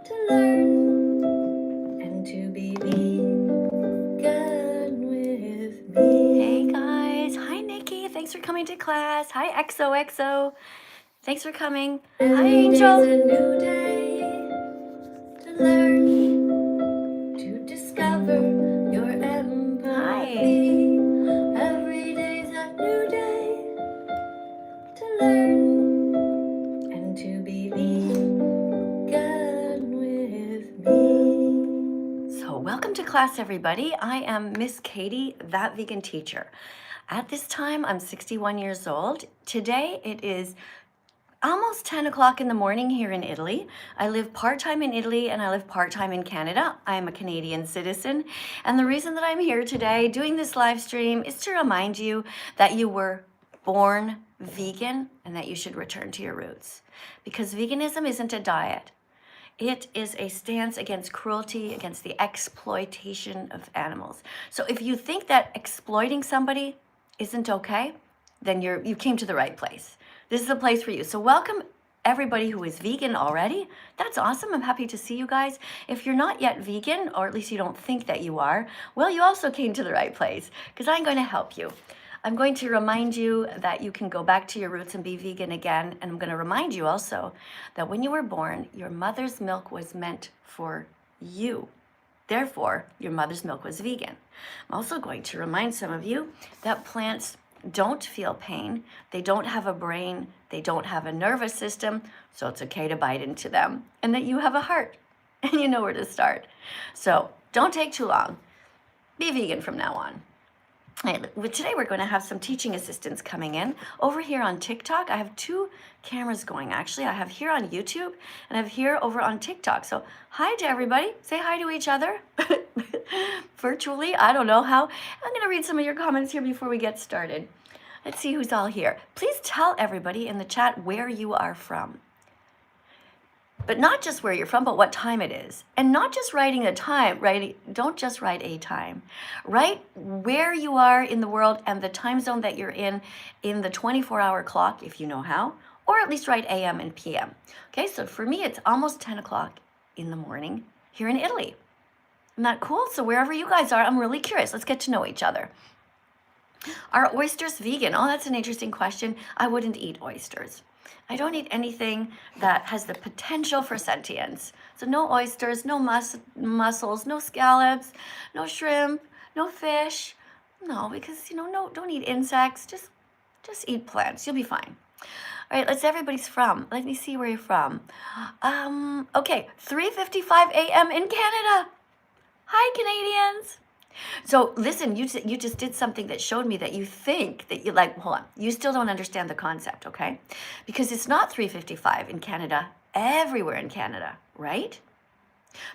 to learn and to be vegan with me. Hey guys, hi Nikki, thanks for coming to class. Hi XOXO, thanks for coming. Hi Every day's Angel. a new day to learn, to discover your empathy. Every day's a new day to learn and to be vegan with me. So welcome to class everybody. I am Miss Katie, that vegan teacher. At this time, I'm 61 years old. Today it is almost 10 o'clock in the morning here in Italy. I live part-time in Italy and I live part-time in Canada. I am a Canadian citizen. And the reason that I'm here today doing this live stream is to remind you that you were born vegan and that you should return to your roots. Because veganism isn't a diet. It is a stance against cruelty, against the exploitation of animals. So if you think that exploiting somebody isn't okay, then you came to the right place. This is a place for you. So welcome everybody who is vegan already. That's awesome. I'm happy to see you guys. If you're not yet vegan, or at least you don't think that you are, well, you also came to the right place because I'm going to help you. I'm going to remind you that you can go back to your roots and be vegan again. And I'm going to remind you also that when you were born, your mother's milk was meant for you. Therefore, your mother's milk was vegan. I'm also going to remind some of you that plants don't feel pain. They don't have a brain. They don't have a nervous system. So it's okay to bite into them. And that you have a heart and you know where to start. So don't take too long. Be vegan from now on. Today we're going to have some teaching assistants coming in. Over here on TikTok, I have two cameras going actually. I have here on YouTube and I have here over on TikTok. So hi to everybody. Say hi to each other virtually. I don't know how. I'm going to read some of your comments here before we get started. Let's see who's all here. Please tell everybody in the chat where you are from. But not just where you're from, but what time it is. And not just writing a time, don't just write a time. Write where you are in the world and the time zone that you're in the 24-hour clock, if you know how, or at least write AM and PM. Okay, so for me, it's almost 10 o'clock in the morning here in Italy. Isn't that cool? So wherever you guys are, I'm really curious. Let's get to know each other. Are oysters vegan? Oh, that's an interesting question. I wouldn't eat oysters. I don't eat anything that has the potential for sentience. So no oysters, no mussels, no scallops, no shrimp, no fish. No, because, no, don't eat insects. Just eat plants. You'll be fine. All right, let's everybody's from. Let me see where you're from. Okay, 3:55 a.m. in Canada. Hi, Canadians. So listen, you just did something that showed me that you think that you hold on, you still don't understand the concept, okay? Because it's not 3:55 in Canada, everywhere in Canada, right?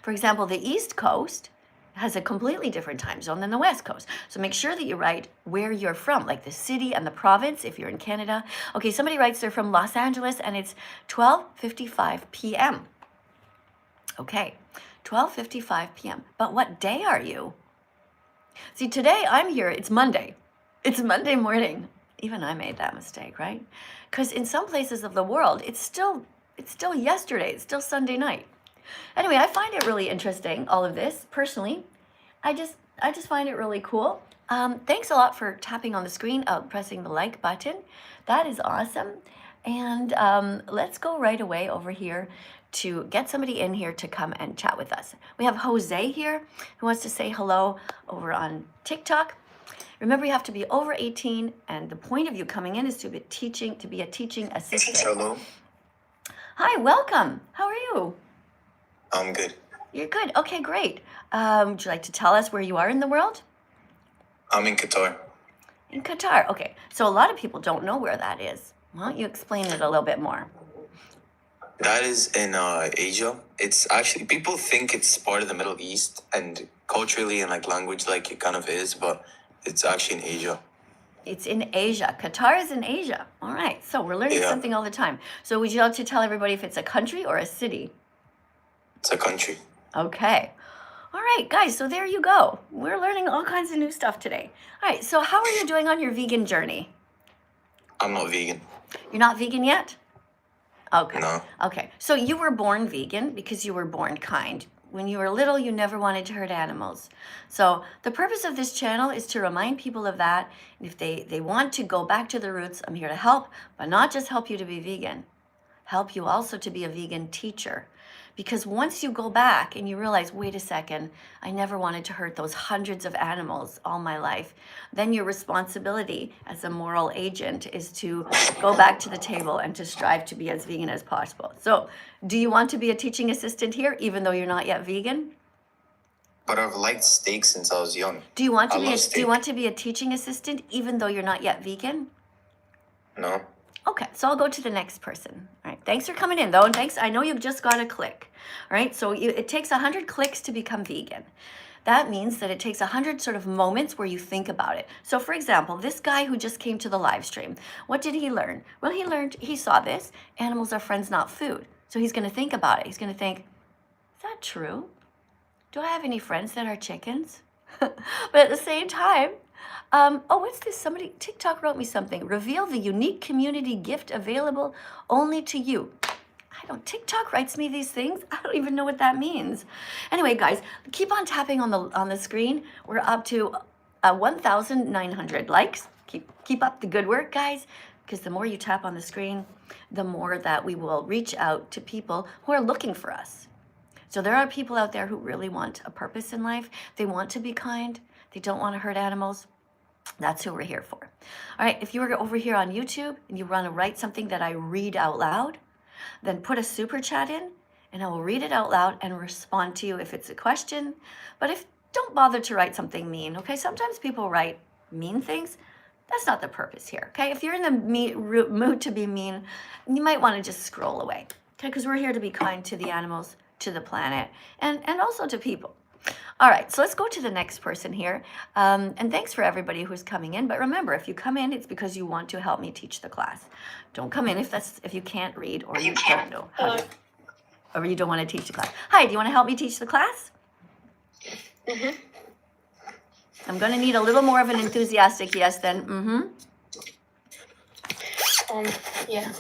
For example, the East Coast has a completely different time zone than the West Coast. So make sure that you write where you're from, like the city and the province if you're in Canada. Okay, somebody writes they're from Los Angeles and it's 12:55 p.m. Okay, 12:55 p.m. But what day are you? See, today I'm here, it's Monday. It's Monday morning. Even I made that mistake, right? Because in some places of the world, it's still yesterday, it's still Sunday night. Anyway, I find it really interesting, all of this, personally. I just find it really cool. Thanks a lot for tapping on the screen, pressing the like button. That is awesome. And let's go right away over here to get somebody in here to come and chat with us. We have Jose here who wants to say hello over on TikTok. Remember, you have to be over 18, and the point of you coming in is to be a teaching assistant. Hello. Hi, welcome. How are you? I'm good. You're good. Okay, great. Would you like to tell us where you are in the world? I'm in Qatar. In Qatar. Okay, so a lot of people don't know where that is. Why don't you explain it a little bit more? That is in Asia. It's actually, people think it's part of the Middle East, and culturally and language it kind of is, but it's actually in Asia. It's in Asia. Qatar is in Asia. All right, so we're learning something all the time. So would you like to tell everybody if it's a country or a city? It's a country. Okay. All right, guys, so there you go. We're learning all kinds of new stuff today. All right, so how are you doing on your vegan journey? I'm not vegan. You're not vegan yet? Okay. No. Okay. So you were born vegan because you were born kind. When you were little, you never wanted to hurt animals. So the purpose of this channel is to remind people of that. And if they want to go back to the roots, I'm here to help, but not just help you to be vegan, help you also to be a vegan teacher. Because once you go back and you realize, wait a second, I never wanted to hurt those hundreds of animals all my life, then your responsibility as a moral agent is to go back to the table and to strive to be as vegan as possible. So, do you want to be a teaching assistant here, even though you're not yet vegan? But I've liked steak since I was young. Do you want to I be love do steak. you want to be a teaching assistant, even though you're not yet vegan? No. Okay, so I'll go to the next person. All right, thanks for coming in though, and thanks, I know you've just got a click. All right, so it takes 100 clicks to become vegan. That means that it takes 100 sort of moments where you think about it. So for example, this guy who just came to the live stream, what did he learn? Well, he saw this, animals are friends, not food. So he's gonna think about it. He's gonna think, is that true? Do I have any friends that are chickens? But at the same time, oh, what's this? Somebody, TikTok wrote me something. Reveal the unique community gift available only to you. TikTok writes me these things. I don't even know what that means. Anyway, guys, keep on tapping on the screen. We're up to 1,900 likes. Keep up the good work, guys, because the more you tap on the screen, the more that we will reach out to people who are looking for us. So there are people out there who really want a purpose in life. They want to be kind. They don't want to hurt animals. That's who we're here for. All right, if you were over here on YouTube and you want to write something that I read out loud, then put a super chat in and I will read it out loud and respond to you if it's a question. But don't bother to write something mean, okay? Sometimes people write mean things. That's not the purpose here, okay? If you're in the mood to be mean, you might want to just scroll away, okay? Because we're here to be kind to the animals, to the planet, and also to people. All right, so let's go to the next person here. And thanks for everybody who's coming in. But remember, if you come in, it's because you want to help me teach the class. Don't come in if you can't read or you don't know how to, or you don't want to teach the class. Hi, do you want to help me teach the class? Mm-hmm. I'm going to need a little more of an enthusiastic yes than mm-hmm. Yeah.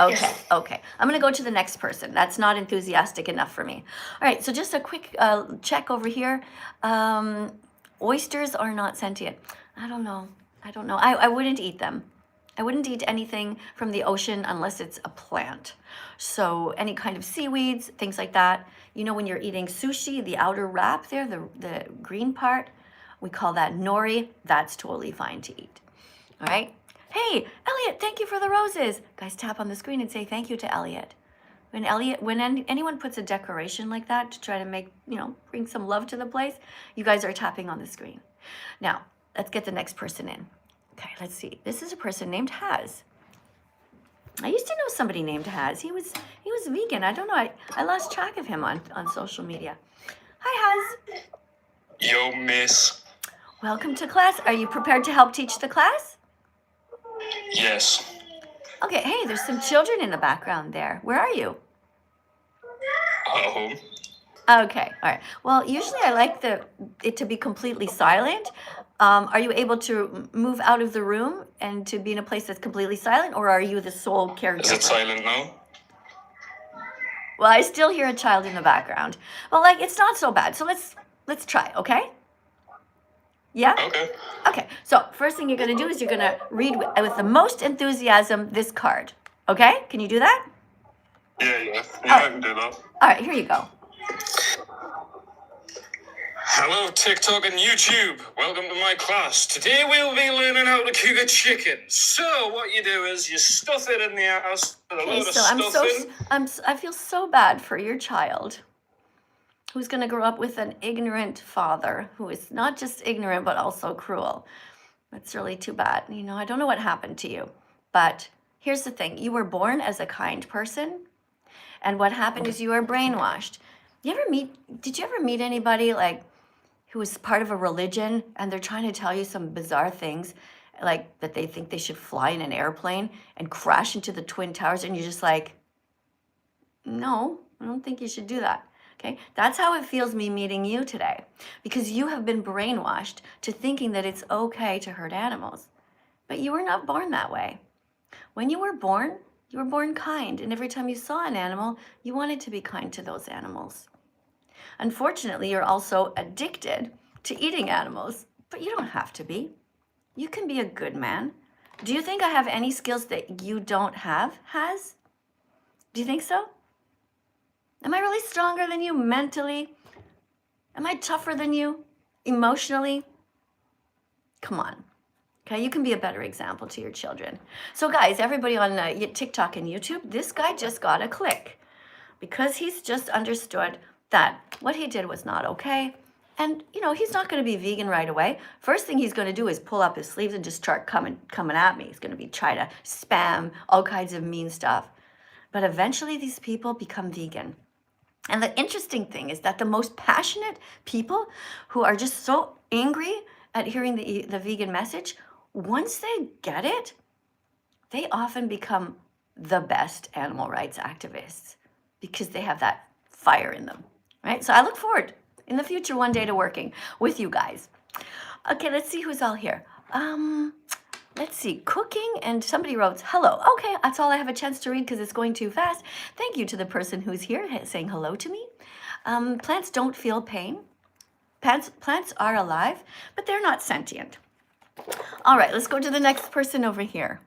Okay, Yes. okay. I'm going to go to the next person. That's not enthusiastic enough for me. All right, so just a quick check over here. Oysters are not sentient. I don't know. I wouldn't eat them. I wouldn't eat anything from the ocean unless it's a plant. So any kind of seaweeds, things like that. You know, when you're eating sushi, the outer wrap there, the green part, we call that nori. That's totally fine to eat. All right. Hey, Elliot, thank you for the roses. Guys, tap on the screen and say thank you to Elliot. When anyone puts a decoration like that to try to make, bring some love to the place, you guys are tapping on the screen. Now, let's get the next person in. Okay, let's see. This is a person named Haz. I used to know somebody named Haz. He was vegan. I don't know. I lost track of him on social media. Hi, Haz. Yo, miss. Welcome to class. Are you prepared to help teach the class? Yes. Okay, hey, there's some children in the background there. Where are you? At home. Okay, all right. Well, usually I like it to be completely silent. Are you able to move out of the room and to be in a place that's completely silent, or are you the sole caregiver? Is it silent now? Well, I still hear a child in the background. Well, it's not so bad. So let's try, okay? Yeah? Okay. Okay, so first thing you're going to do is you're going to read with the most enthusiasm this card. Okay? Can you do that? Yeah, I can do that. All right, here you go. Hello, TikTok and YouTube. Welcome to my class. Today we'll be learning how to cook a chicken. So what you do is you stuff it in the house with a Okay, load of so I feel so bad for your child who's going to grow up with an ignorant father who is not just ignorant but also cruel. That's really too bad. I don't know what happened to you, but here's the thing. You were born as a kind person, and what happened is you were brainwashed. Did you ever meet anybody who was part of a religion and they're trying to tell you some bizarre things, like that they think they should fly in an airplane and crash into the Twin Towers, and you're just like, no, I don't think you should do that. Okay, that's how it feels me meeting you today, because you have been brainwashed to thinking that it's okay to hurt animals. But you were not born that way. When you were born, You were born kind, and every time you saw an animal, you wanted to be kind to those animals. Unfortunately, you're also addicted to eating animals, but you don't have to be. You can be a good man. Do you think I have any skills that you don't have, Has? Do you think so? Am I really stronger than you mentally? Am I tougher than you emotionally? Come on. Okay, you can be a better example to your children. So guys, everybody on TikTok and YouTube, this guy just got a click because he's just understood that what he did was not okay. And, you know, he's not going to be vegan right away. First thing he's going to do is pull up his sleeves and just start coming at me. He's going to be trying to spam all kinds of mean stuff. But eventually these people become vegan. And the interesting thing is that the most passionate people who are just so angry at hearing the vegan message, once they get it, they often become the best animal rights activists because they have that fire in them, right? So I look forward in the future one day to working with you guys. Okay, let's see who's all here. Let's see, cooking, and somebody wrote, hello. Okay, that's all I have a chance to read because it's going too fast. Thank you to the person who's here saying hello to me. Plants don't feel pain. Plants are alive, but they're not sentient. All right, let's go to the next person over here.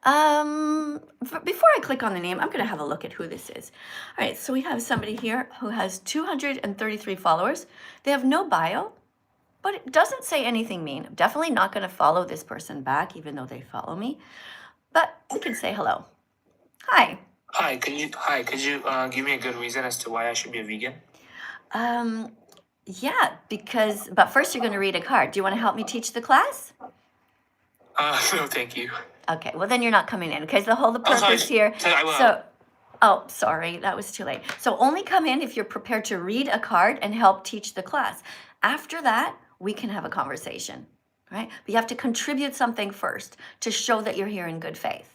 Before I click on the name, I'm going to have a look at who this is. All right, so we have somebody here who has 233 followers. They have no bio, but it doesn't say anything mean. I'm definitely not going to follow this person back, even though they follow me. But we can say hello. Hi. Hi, could you give me a good reason as to why I should be a vegan? Yeah, but first you're going to read a card. Do you want to help me teach the class? No, thank you. Okay, well then you're not coming in because the purpose here. I will. So, oh, sorry, that was too late. So only come in if you're prepared to read a card and help teach the class. After that, we can have a conversation, right? But you have to contribute something first to show that you're here in good faith.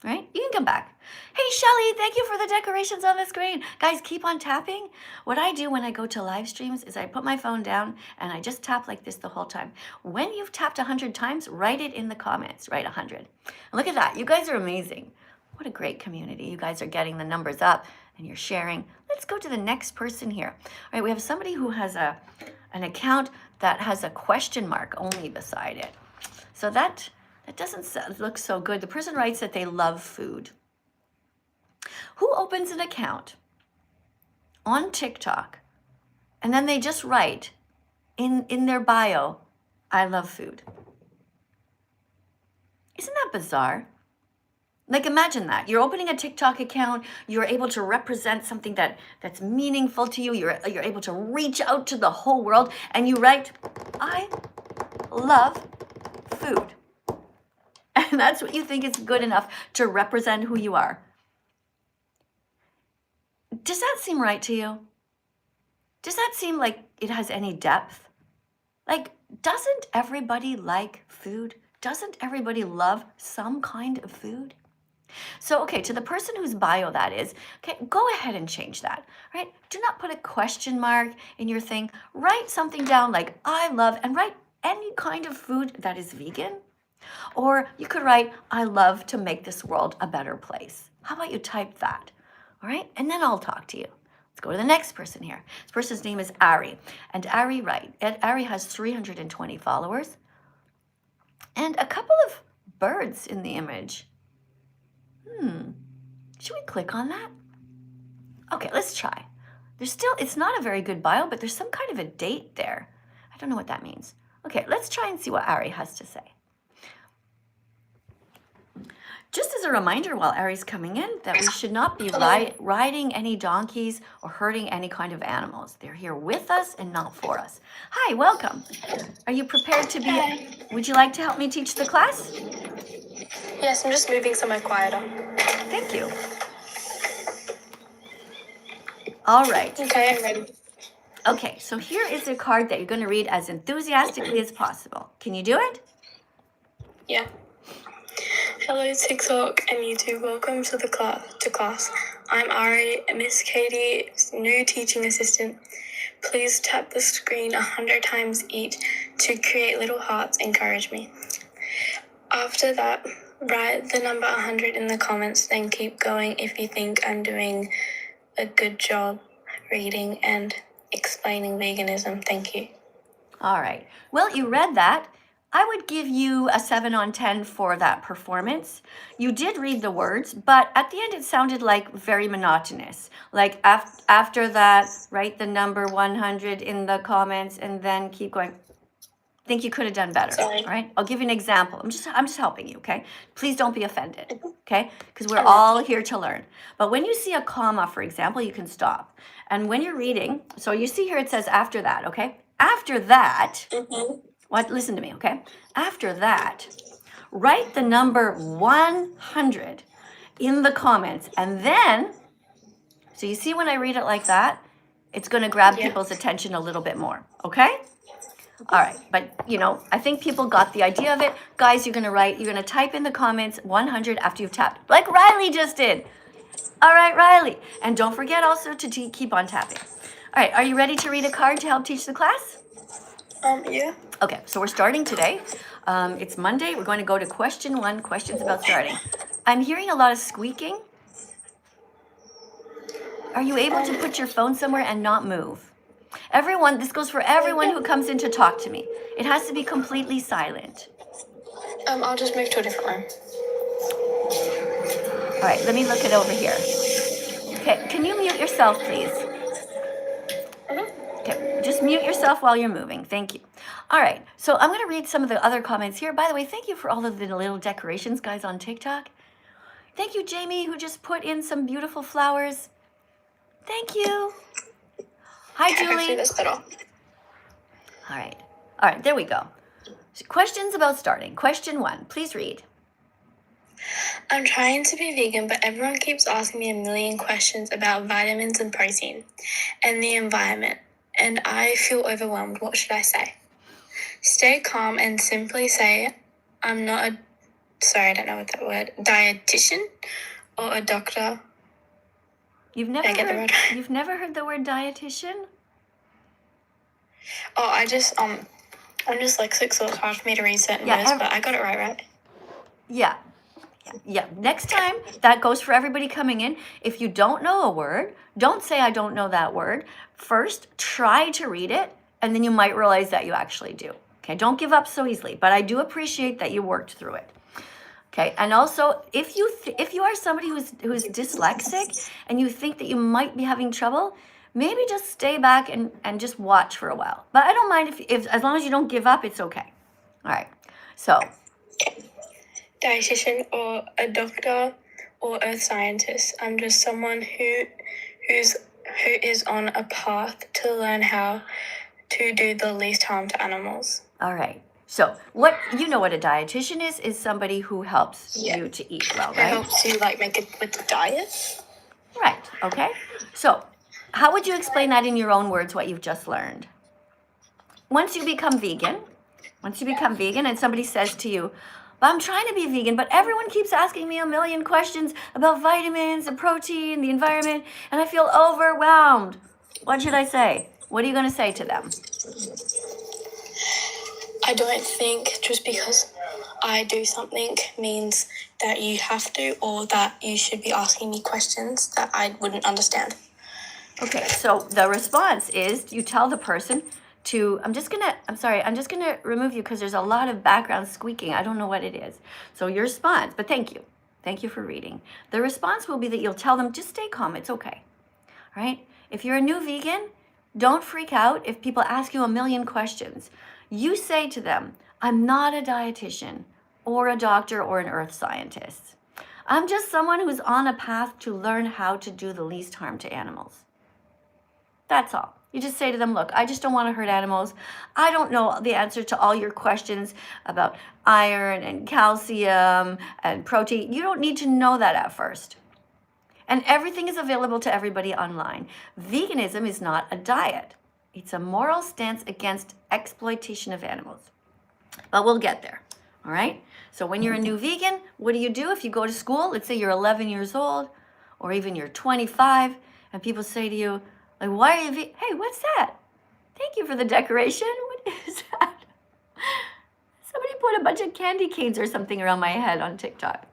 Right? You can come back. Hey, Shelly, thank you for the decorations on the screen. Guys, keep on tapping. What I do when I go to live streams is I put my phone down and I just tap like this the whole time. When you've tapped 100 times, write it in the comments. Write 100. And look at that. You guys are amazing. What a great community. You guys are getting the numbers up and you're sharing. Let's go to the next person here. All right, we have somebody who has an account that has a question mark only beside it. So that doesn't look so good. The person writes that they love food. Who opens an account on TikTok and then they just write in their bio, I love food? Isn't that bizarre? Like imagine that. You're opening a TikTok account, you're able to represent something that's meaningful to you, you're able to reach out to the whole world, and you write, I love food. And that's what you think is good enough to represent who you are. Does that seem right to you? Does that seem like it has any depth? Like, doesn't everybody like food? Doesn't everybody love some kind of food? So, okay, to the person whose bio that is, okay, go ahead and change that, right? Do not put a question mark in your thing. Write something down like, I love, and write any kind of food that is vegan. Or you could write, I love to make this world a better place. How about you type that? All right, and then I'll talk to you. Let's go to the next person here. This person's name is Ari. And Ari has 320 followers. And a couple of birds in the image. Should we click on that? Okay, let's try. It's not a very good bio, but there's some kind of a date there. I don't know what that means. Okay, let's try and see what Ari has to say. Just as a reminder while Ari's coming in, that we should not be riding any donkeys or hurting any kind of animals. They're here with us and not for us. Hi, welcome. Are you prepared to be... Hi. Would you like to help me teach the class? Yes, I'm just moving somewhere quieter. Thank you. All right. Okay, I'm ready. Okay, so here is a card that you're going to read as enthusiastically as possible. Can you do it? Yeah. Hello TikTok and YouTube, welcome to class. I'm Ari, Miss Katie's new teaching assistant. Please tap the screen 100 times each to create little hearts, encourage me. After that, Write the number 100 in the comments, then keep going if you think I'm doing a good job reading and explaining veganism. Thank you. All right. Well, you read that. I would give you a 7 on 10 for that performance. You did read the words, but at the end it sounded like very monotonous. Like after that, write the number 100 in the comments and then keep going. Think you could have done better. Sorry. All right. I'll give you an example. I'm just helping you, okay? Please don't be offended, okay? Because we're all here to learn. But when you see a comma, for example, you can stop. And when you're reading, so you see here it says after that, okay? After that, what? Listen to me, okay? After that, write the number 100 in the comments, and then, so you see when I read it like that, it's going to grab people's attention a little bit more, okay? All right, but I think people got the idea of it. Guys, you're gonna type in the comments 100 after you've tapped, like Riley just did. All right, Riley. And don't forget also to keep on tapping. All right, are you ready to read a card to help teach the class? Yeah. Okay, so we're starting today. It's Monday. We're going to go to question 1, questions about starting. I'm hearing a lot of squeaking. Are you able to put your phone somewhere and not move? Everyone, this goes for everyone who comes in to talk to me. It has to be completely silent. I'll just move to a different room. All right, let me look it over here. Okay, can you mute yourself, please? Okay, just mute yourself while you're moving. Thank you. All right, so I'm going to read some of the other comments here. By the way, thank you for all of the little decorations, guys, on TikTok. Thank you, Jamie, who just put in some beautiful flowers. Thank you. Hi, Julie. That's better. All right, there we go. So questions about starting. Question 1, please read. I'm trying to be vegan, but everyone keeps asking me a million questions about vitamins and protein and the environment, and I feel overwhelmed. What should I say? Stay calm and simply say, I'm not I don't know what that word, dietitian or a doctor. You've never heard the word dietitian? Oh, I'm dyslexic, so it's hard for me to read certain words, but I got it right? Yeah. Next time, that goes for everybody coming in. If you don't know a word, don't say I don't know that word. First, try to read it, and then you might realize that you actually do. Okay, don't give up so easily, but I do appreciate that you worked through it. Okay, and also, if you are somebody who's dyslexic and you think that you might be having trouble, maybe just stay back and just watch for a while. But I don't mind if as long as you don't give up, it's okay. All right, so. Dietitian or a doctor or earth scientist. I'm just someone who is on a path to learn how to do the least harm to animals. All right. So what a dietitian is somebody who helps you to eat well, right? Who helps you make it with the diet. Right. Okay. So how would you explain that in your own words, what you've just learned? Once you become vegan and somebody says to you, I'm trying to be vegan, but everyone keeps asking me a million questions about vitamins and protein, the environment, and I feel overwhelmed. What should I say? What are you going to say to them? I don't think just because I do something means that you have to, or that you should be asking me questions that I wouldn't understand. Okay, so the response is you tell the person to, I'm just gonna remove you because there's a lot of background squeaking. I don't know what it is. So your response, but thank you for reading. The response will be that you'll tell them, just stay calm, it's okay. All right? If you're a new vegan, don't freak out if people ask you a million questions. You say to them, I'm not a dietitian or a doctor or an earth scientist. I'm just someone who's on a path to learn how to do the least harm to animals. That's all. You just say to them, look, I just don't want to hurt animals. I don't know the answer to all your questions about iron and calcium and protein. You don't need to know that at first. And everything is available to everybody online. Veganism is not a diet. It's a moral stance against exploitation of animals. But we'll get there, all right? So when you're a new vegan, what do you do if you go to school? Let's say you're 11 years old, or even you're 25, and people say to you, like, why are you vegan? Hey, what's that? Thank you for the decoration. What is that? Somebody want a bunch of candy canes or something around my head on TikTok.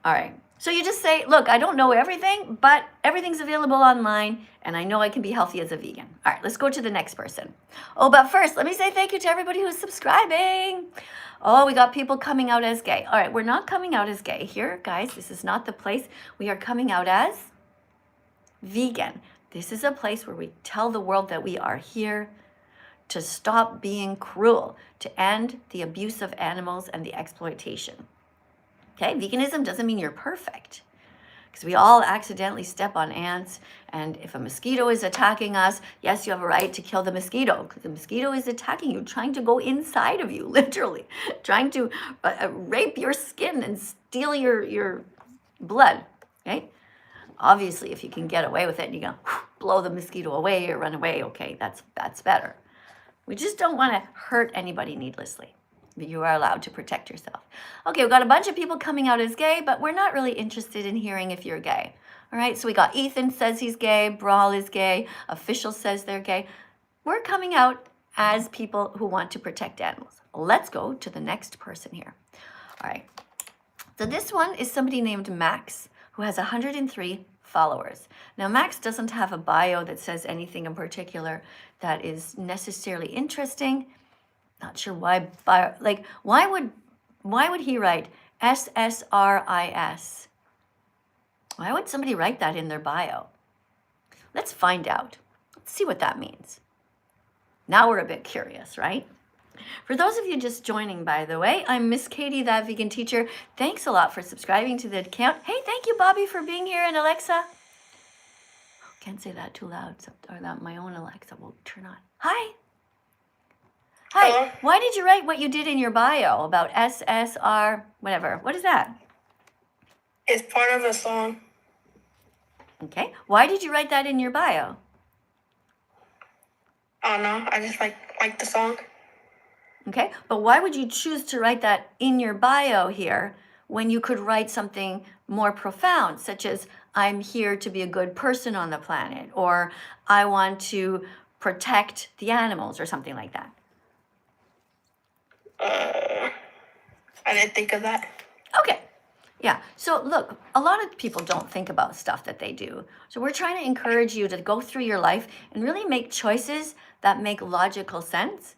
All right. So you just say, look, I don't know everything, but everything's available online, and I know I can be healthy as a vegan. All right, let's go to the next person. Oh, but first, let me say thank you to everybody who's subscribing. Oh, we got people coming out as gay. All right, we're not coming out as gay here, guys. This is not the place. We are coming out as vegan. This is a place where we tell the world that we are here to stop being cruel, to end the abuse of animals and the exploitation. Okay, veganism doesn't mean you're perfect, because we all accidentally step on ants, and if a mosquito is attacking us, yes, you have a right to kill the mosquito, because the mosquito is attacking you, trying to go inside of you, literally, trying to rape your skin and steal your blood, okay? Obviously, if you can get away with it, and you can blow the mosquito away or run away, okay, that's better. We just don't want to hurt anybody needlessly. But you are allowed to protect yourself. Okay, we've got a bunch of people coming out as gay, but we're not really interested in hearing if you're gay. All right, so we got Ethan says he's gay, Brawl is gay, Official says they're gay. We're coming out as people who want to protect animals. Let's go to the next person here. All right, so this one is somebody named Max, who has 103 followers. Now, Max doesn't have a bio that says anything in particular that is necessarily interesting. Not sure why, like, why would he write SSRIS? Why would somebody write that in their bio? Let's find out. Let's see what that means. Now we're a bit curious, right? For those of you just joining, by the way, I'm Miss Katie, That Vegan Teacher. Thanks a lot for subscribing to the account. Hey, thank you, Bobby, for being here, and Alexa. Can't say that too loud, or that my own Alexa will turn on. Hi. Hi, Hello? Why did you write what you did in your bio about SSR, whatever? What is that? It's part of a song. Okay, why did you write that in your bio? I don't know. I just like the song. Okay, but why would you choose to write that in your bio here when you could write something more profound, such as, I'm here to be a good person on the planet, or I want to protect the animals, or something like that? I didn't think of that. Okay. Yeah. So look, a lot of people don't think about stuff that they do. So we're trying to encourage you to go through your life and really make choices that make logical sense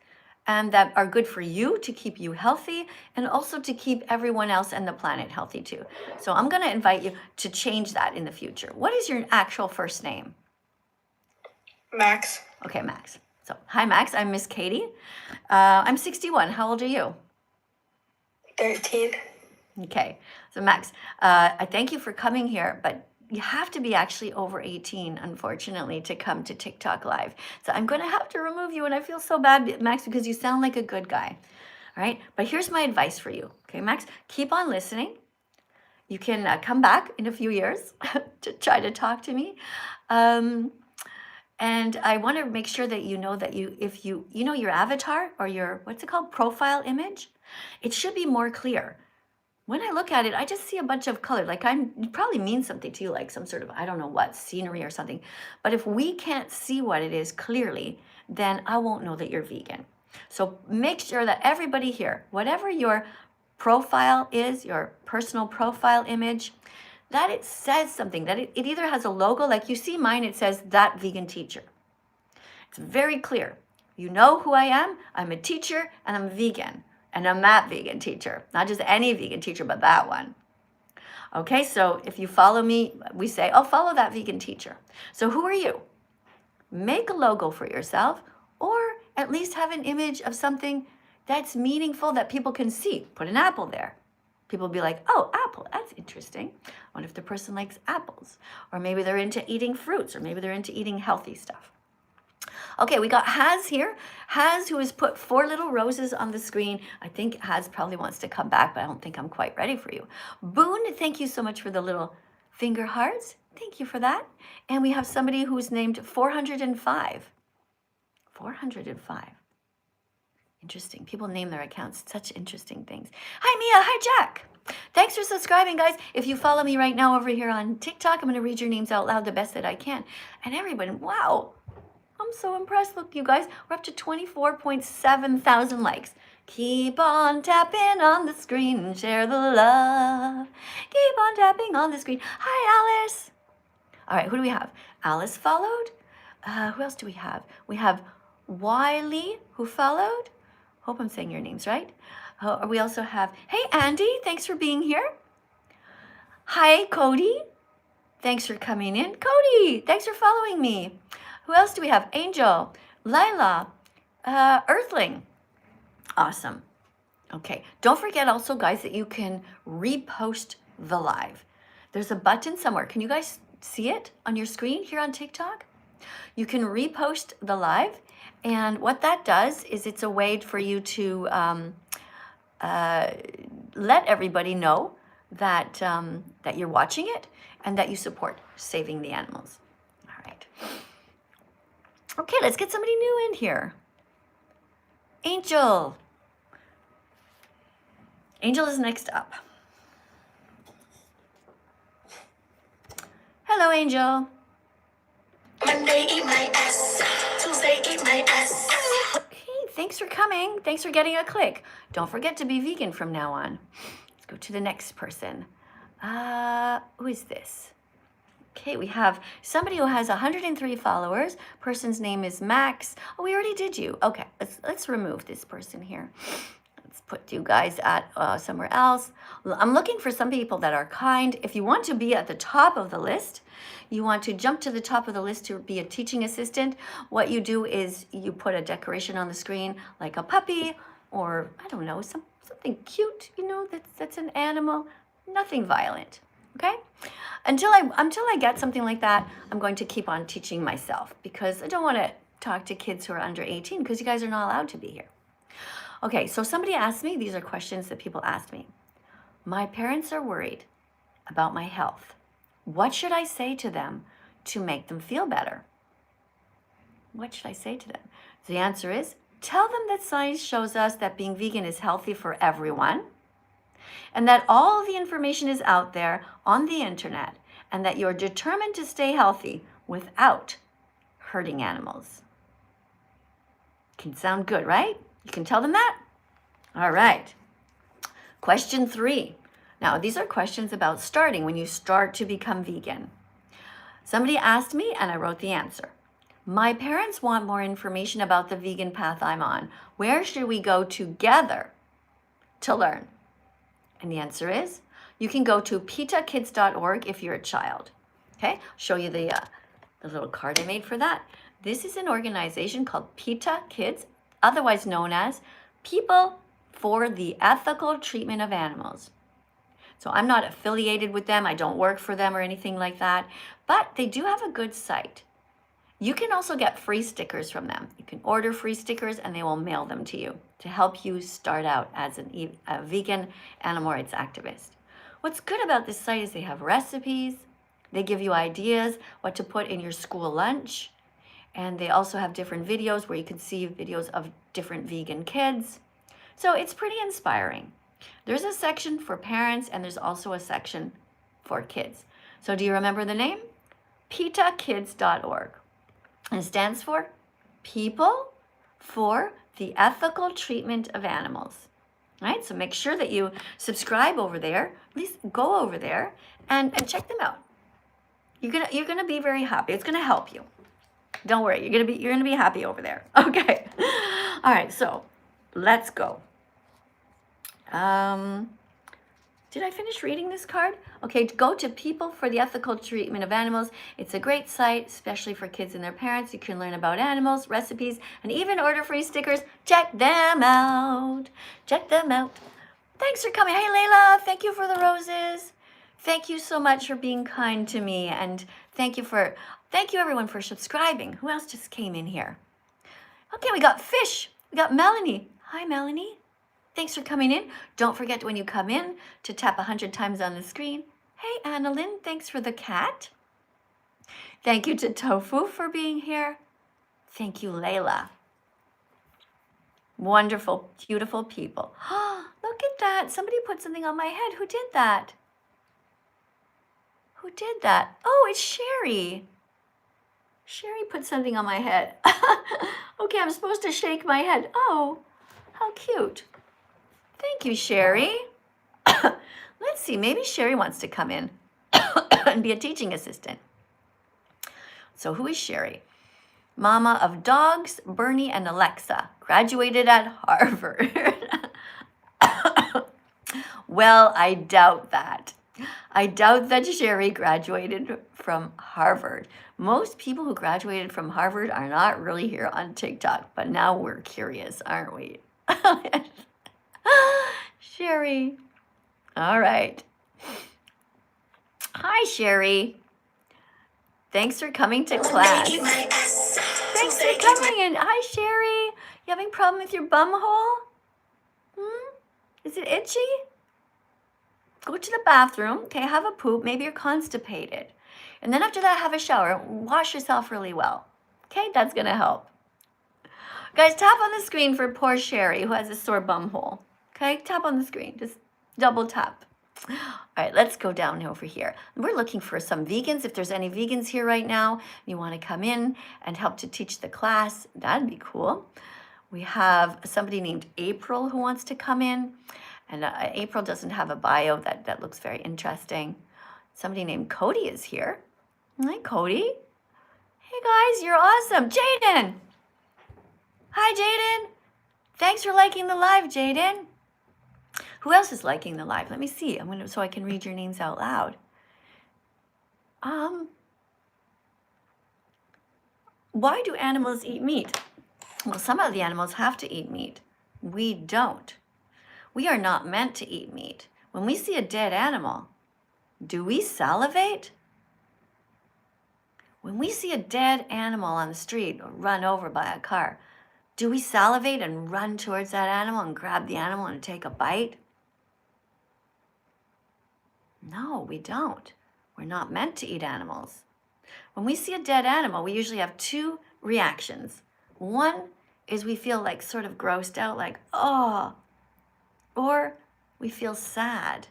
and that are good for you, to keep you healthy, and also to keep everyone else and the planet healthy too. So I'm going to invite you to change that in the future. What is your actual first name? Max. Okay, Max. So, hi, Max. I'm Miss Katie. I'm 61. How old are you? 13. Okay. So, Max, I thank you for coming here, but you have to be actually over 18, unfortunately, to come to TikTok Live. So I'm going to have to remove you, and I feel so bad, Max, because you sound like a good guy. All right? But here's my advice for you. Okay, Max? Keep on listening. You can come back in a few years to try to talk to me. And I want to make sure that you know that if you know your avatar, or your, what's it called, profile image, it should be more clear. When I look at it, I just see a bunch of color. Like, it probably means something to you, like some sort of, I don't know what, scenery or something. But if we can't see what it is clearly, then I won't know that you're vegan. So make sure that everybody here, whatever your profile is, your personal profile image, that it says something, that it either has a logo, like you see mine, it says That Vegan Teacher. It's very clear. You know who I am. I'm a teacher, and I'm vegan. And I'm that vegan teacher. Not just any vegan teacher, but that one. Okay, so if you follow me, we say, oh, follow That Vegan Teacher. So who are you? Make a logo for yourself, or at least have an image of something that's meaningful that people can see. Put an apple there. People will be like, oh, apple, that's interesting. What if the person likes apples? Or maybe they're into eating fruits, or maybe they're into eating healthy stuff. Okay, we got Haz here. Haz, who has put 4 little roses on the screen. I think Haz probably wants to come back, but I don't think I'm quite ready for you. Boone, thank you so much for the little finger hearts. Thank you for that. And we have somebody who's named 405. 405. Interesting. People name their accounts such interesting things. Hi, Mia. Hi, Jack. Thanks for subscribing, guys. If you follow me right now over here on TikTok, I'm going to read your names out loud the best that I can. And everyone, wow. I'm so impressed. Look, you guys, we're up to 24.7 thousand likes. Keep on tapping on the screen and share the love. Keep on tapping on the screen. Hi, Alice. All right, who do we have? Alice followed. Who else do we have? We have Wiley, who followed. Hope I'm saying your names right. We also have, hey, Andy, thanks for being here. Hi, Cody. Thanks for coming in. Cody, thanks for following me. Who else do we have? Angel, Lila, Earthling. Awesome. Okay, don't forget also, guys, that you can repost the live. There's a button somewhere. Can you guys see it on your screen here on TikTok? You can repost the live, and what that does is it's a way for you to let everybody know that that you're watching it and that you support saving the animals. All right. Okay, let's get somebody new in here. Angel. Angel is next up. Hello, Angel. Monday, eat my ass. Tuesday, eat my ass. Okay, thanks for coming. Thanks for getting a click. Don't forget to be vegan from now on. Let's go to the next person. Who is this? Okay, we have somebody who has 103 followers. Person's name is Max. Oh, we already did you. Okay, let's remove this person here. Let's put you guys at somewhere else. I'm looking for some people that are kind. If you want to be at the top of the list, you want to jump to the top of the list to be a teaching assistant, what you do is you put a decoration on the screen like a puppy or, I don't know, something cute, you know, that's an animal, nothing violent, okay? Until I get something like that, I'm going to keep on teaching myself because I don't want to talk to kids who are under 18 because you guys are not allowed to be here. Okay, so somebody asked me, these are questions that people asked me. My parents are worried about my health. What should I say to them to make them feel better? What should I say to them? The answer is, tell them that science shows us that being vegan is healthy for everyone and that all the information is out there on the internet and that you're determined to stay healthy without hurting animals. Can sound good, right? You can tell them that? All right. Question 3. Now, these are questions about starting when you start to become vegan. Somebody asked me and I wrote the answer. My parents want more information about the vegan path I'm on. Where should we go together to learn? And the answer is, you can go to petakids.org if you're a child. Okay, I'll show you the little card I made for that. This is an organization called PETA Kids, otherwise known as People for the Ethical Treatment of Animals. So I'm not affiliated with them. I don't work for them or anything like that, but they do have a good site. You can also get free stickers from them. You can order free stickers and they will mail them to you to help you start out as a vegan animal rights activist. What's good about this site is they have recipes. They give you ideas what to put in your school lunch. And they also have different videos where you can see videos of different vegan kids. So it's pretty inspiring. There's a section for parents and there's also a section for kids. So do you remember the name? petakids.org. And it stands for People for the Ethical Treatment of Animals. All right, so make sure that you subscribe over there, at least go over there and check them out. You're gonna be very happy. It's gonna help you. Don't worry, you're gonna be happy over there. Okay. All right, so let's go. Did I finish reading this card? Okay, go to People for the Ethical Treatment of Animals. It's a great site, especially for kids and their parents. You can learn about animals, recipes, and even order free stickers. Check them out. Check them out. Thanks for coming. Hey, Layla, thank you for the roses. Thank you so much for being kind to me. And thank you everyone for subscribing. Who else just came in here? Okay, we got Fish. We got Melanie. Hi, Melanie. Thanks for coming in. Don't forget when you come in to tap 100 times on the screen. Hey, Annalyn, thanks for the cat. Thank you to Tofu for being here. Thank you, Layla. Wonderful, beautiful people. Look at that. Somebody put something on my head. Who did that? Who did that? Oh, it's Sherry. Sherry put something on my head. Okay, I'm supposed to shake my head. Oh, how cute. Thank you, Sherry. Let's see, maybe Sherry wants to come in and be a teaching assistant. So who is Sherry? Mama of dogs, Bernie and Alexa, graduated at Harvard. Well, I doubt that. I doubt that Sherry graduated from Harvard. Most people who graduated from Harvard are not really here on TikTok, but now we're curious, aren't we? Sherry. All right. Hi, Sherry. Thanks for coming to class. Monday eat my ass. Thanks Tuesday for eat my coming in. Hi, Sherry. You having a problem with your bum hole? Is it itchy? Go to the bathroom, okay, have a poop, maybe you're constipated. And then after that, have a shower, wash yourself really well. Okay, that's gonna help. Guys, tap on the screen for poor Sherry who has a sore bum hole. Okay, tap on the screen, just double tap. All right, let's go down over here. We're looking for some vegans. If there's any vegans here right now, you wanna come in and help to teach the class, that'd be cool. We have somebody named April who wants to come in. And April doesn't have a bio that looks very interesting. Somebody named Cody is here. Hi, Cody. Hey, guys, you're awesome. Jaden. Hi, Jaden. Thanks for liking the live, Jaden. Who else is liking the live? Let me see. So I can read your names out loud. Why do animals eat meat? Well, some of the animals have to eat meat. We don't. We are not meant to eat meat. When we see a dead animal, do we salivate? When we see a dead animal on the street or run over by a car, do we salivate and run towards that animal and grab the animal and take a bite? No, we don't. We're not meant to eat animals. When we see a dead animal, we usually have two reactions. One is we feel like sort of grossed out, like, oh, or we feel sad.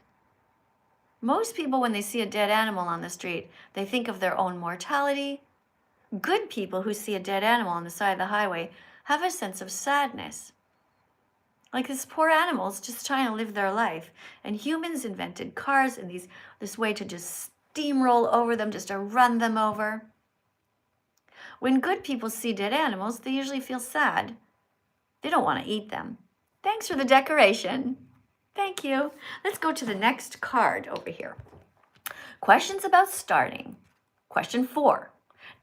Most people, when they see a dead animal on the street, they think of their own mortality. Good people who see a dead animal on the side of the highway have a sense of sadness. Like this poor animal's just trying to live their life. And humans invented cars and this way to just steamroll over them, just to run them over. When good people see dead animals, they usually feel sad. They don't want to eat them. Thanks for the decoration. Thank you. Let's go to the next card over here. Questions about starting. Question 4.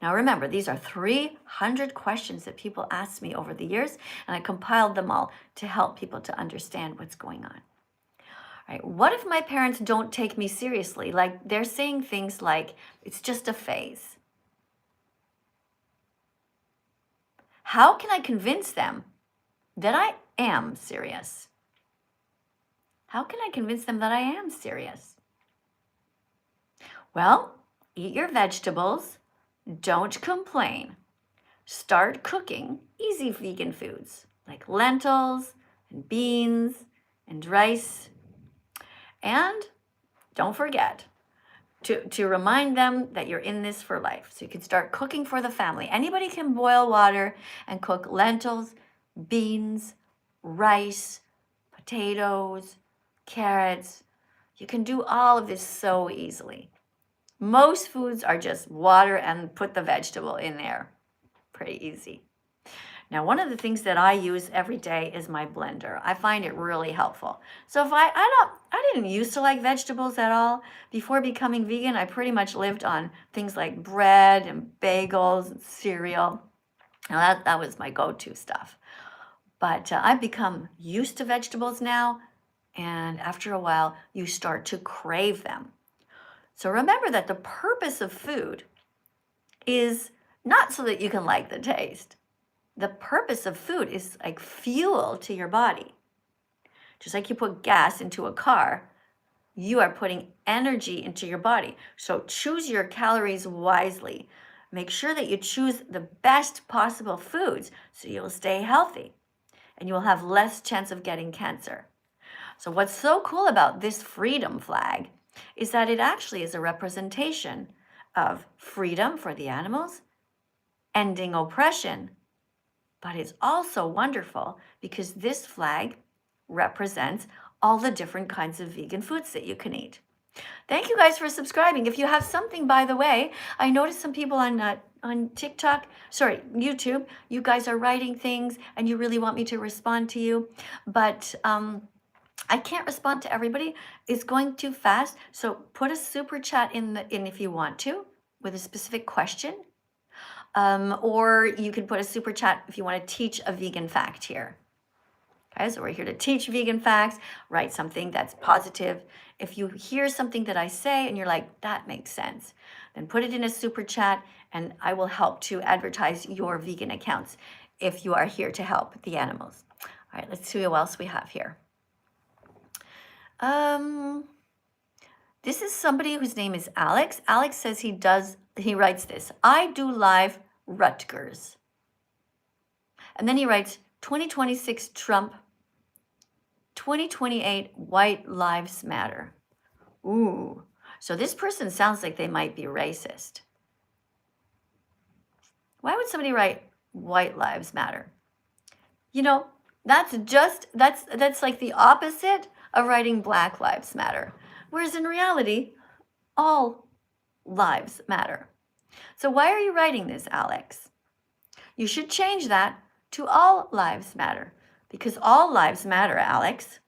Now remember, these are 300 questions that people asked me over the years, and I compiled them all to help people to understand what's going on. All right, what if my parents don't take me seriously? Like they're saying things like, it's just a phase. How can I convince them that I am serious? How can I convince them that I am serious? Well, eat your vegetables. Don't complain. Start cooking easy vegan foods like lentils and beans and rice. And don't forget to remind them that you're in this for life. So you can start cooking for the family. Anybody can boil water and cook lentils, beans, rice, potatoes, carrots. You can do all of this so easily. Most foods are just water and put the vegetable in there. Pretty easy. Now, one of the things that I use every day is my blender. I find it really helpful. So if I didn't used to like vegetables at all. Before becoming vegan, I pretty much lived on things like bread and bagels and cereal. Now that was my go-to stuff. But I've become used to vegetables now, and after a while, you start to crave them. So remember that the purpose of food is not so that you can like the taste. The purpose of food is like fuel to your body. Just like you put gas into a car, you are putting energy into your body. So choose your calories wisely. Make sure that you choose the best possible foods so you'll stay healthy and you will have less chance of getting cancer. So what's so cool about this freedom flag is that it actually is a representation of freedom for the animals, ending oppression, but it's also wonderful because this flag represents all the different kinds of vegan foods that you can eat. Thank you guys for subscribing. If you have something, by the way, I noticed some people on TikTok, sorry, YouTube, you guys are writing things and you really want me to respond to you, but I can't respond to everybody. It's going too fast. So put a super chat in if you want to with a specific question, or you can put a super chat if you want to teach a vegan fact here. Okay, so we're here to teach vegan facts, write something that's positive. If you hear something that I say and you're like, that makes sense, then put it in a super chat and I will help to advertise your vegan accounts if you are here to help the animals. All right, let's see what else we have here. This is somebody whose name is Alex. Alex says he writes this, I do live Rutgers. And then he writes 2026 Trump, 2028 White Lives Matter. Ooh, so this person sounds like they might be racist. Why would somebody write White Lives Matter? You know, that's like the opposite of writing Black Lives Matter. Whereas in reality, all lives matter. So why are you writing this, Alex? You should change that to all lives matter, because all lives matter, Alex,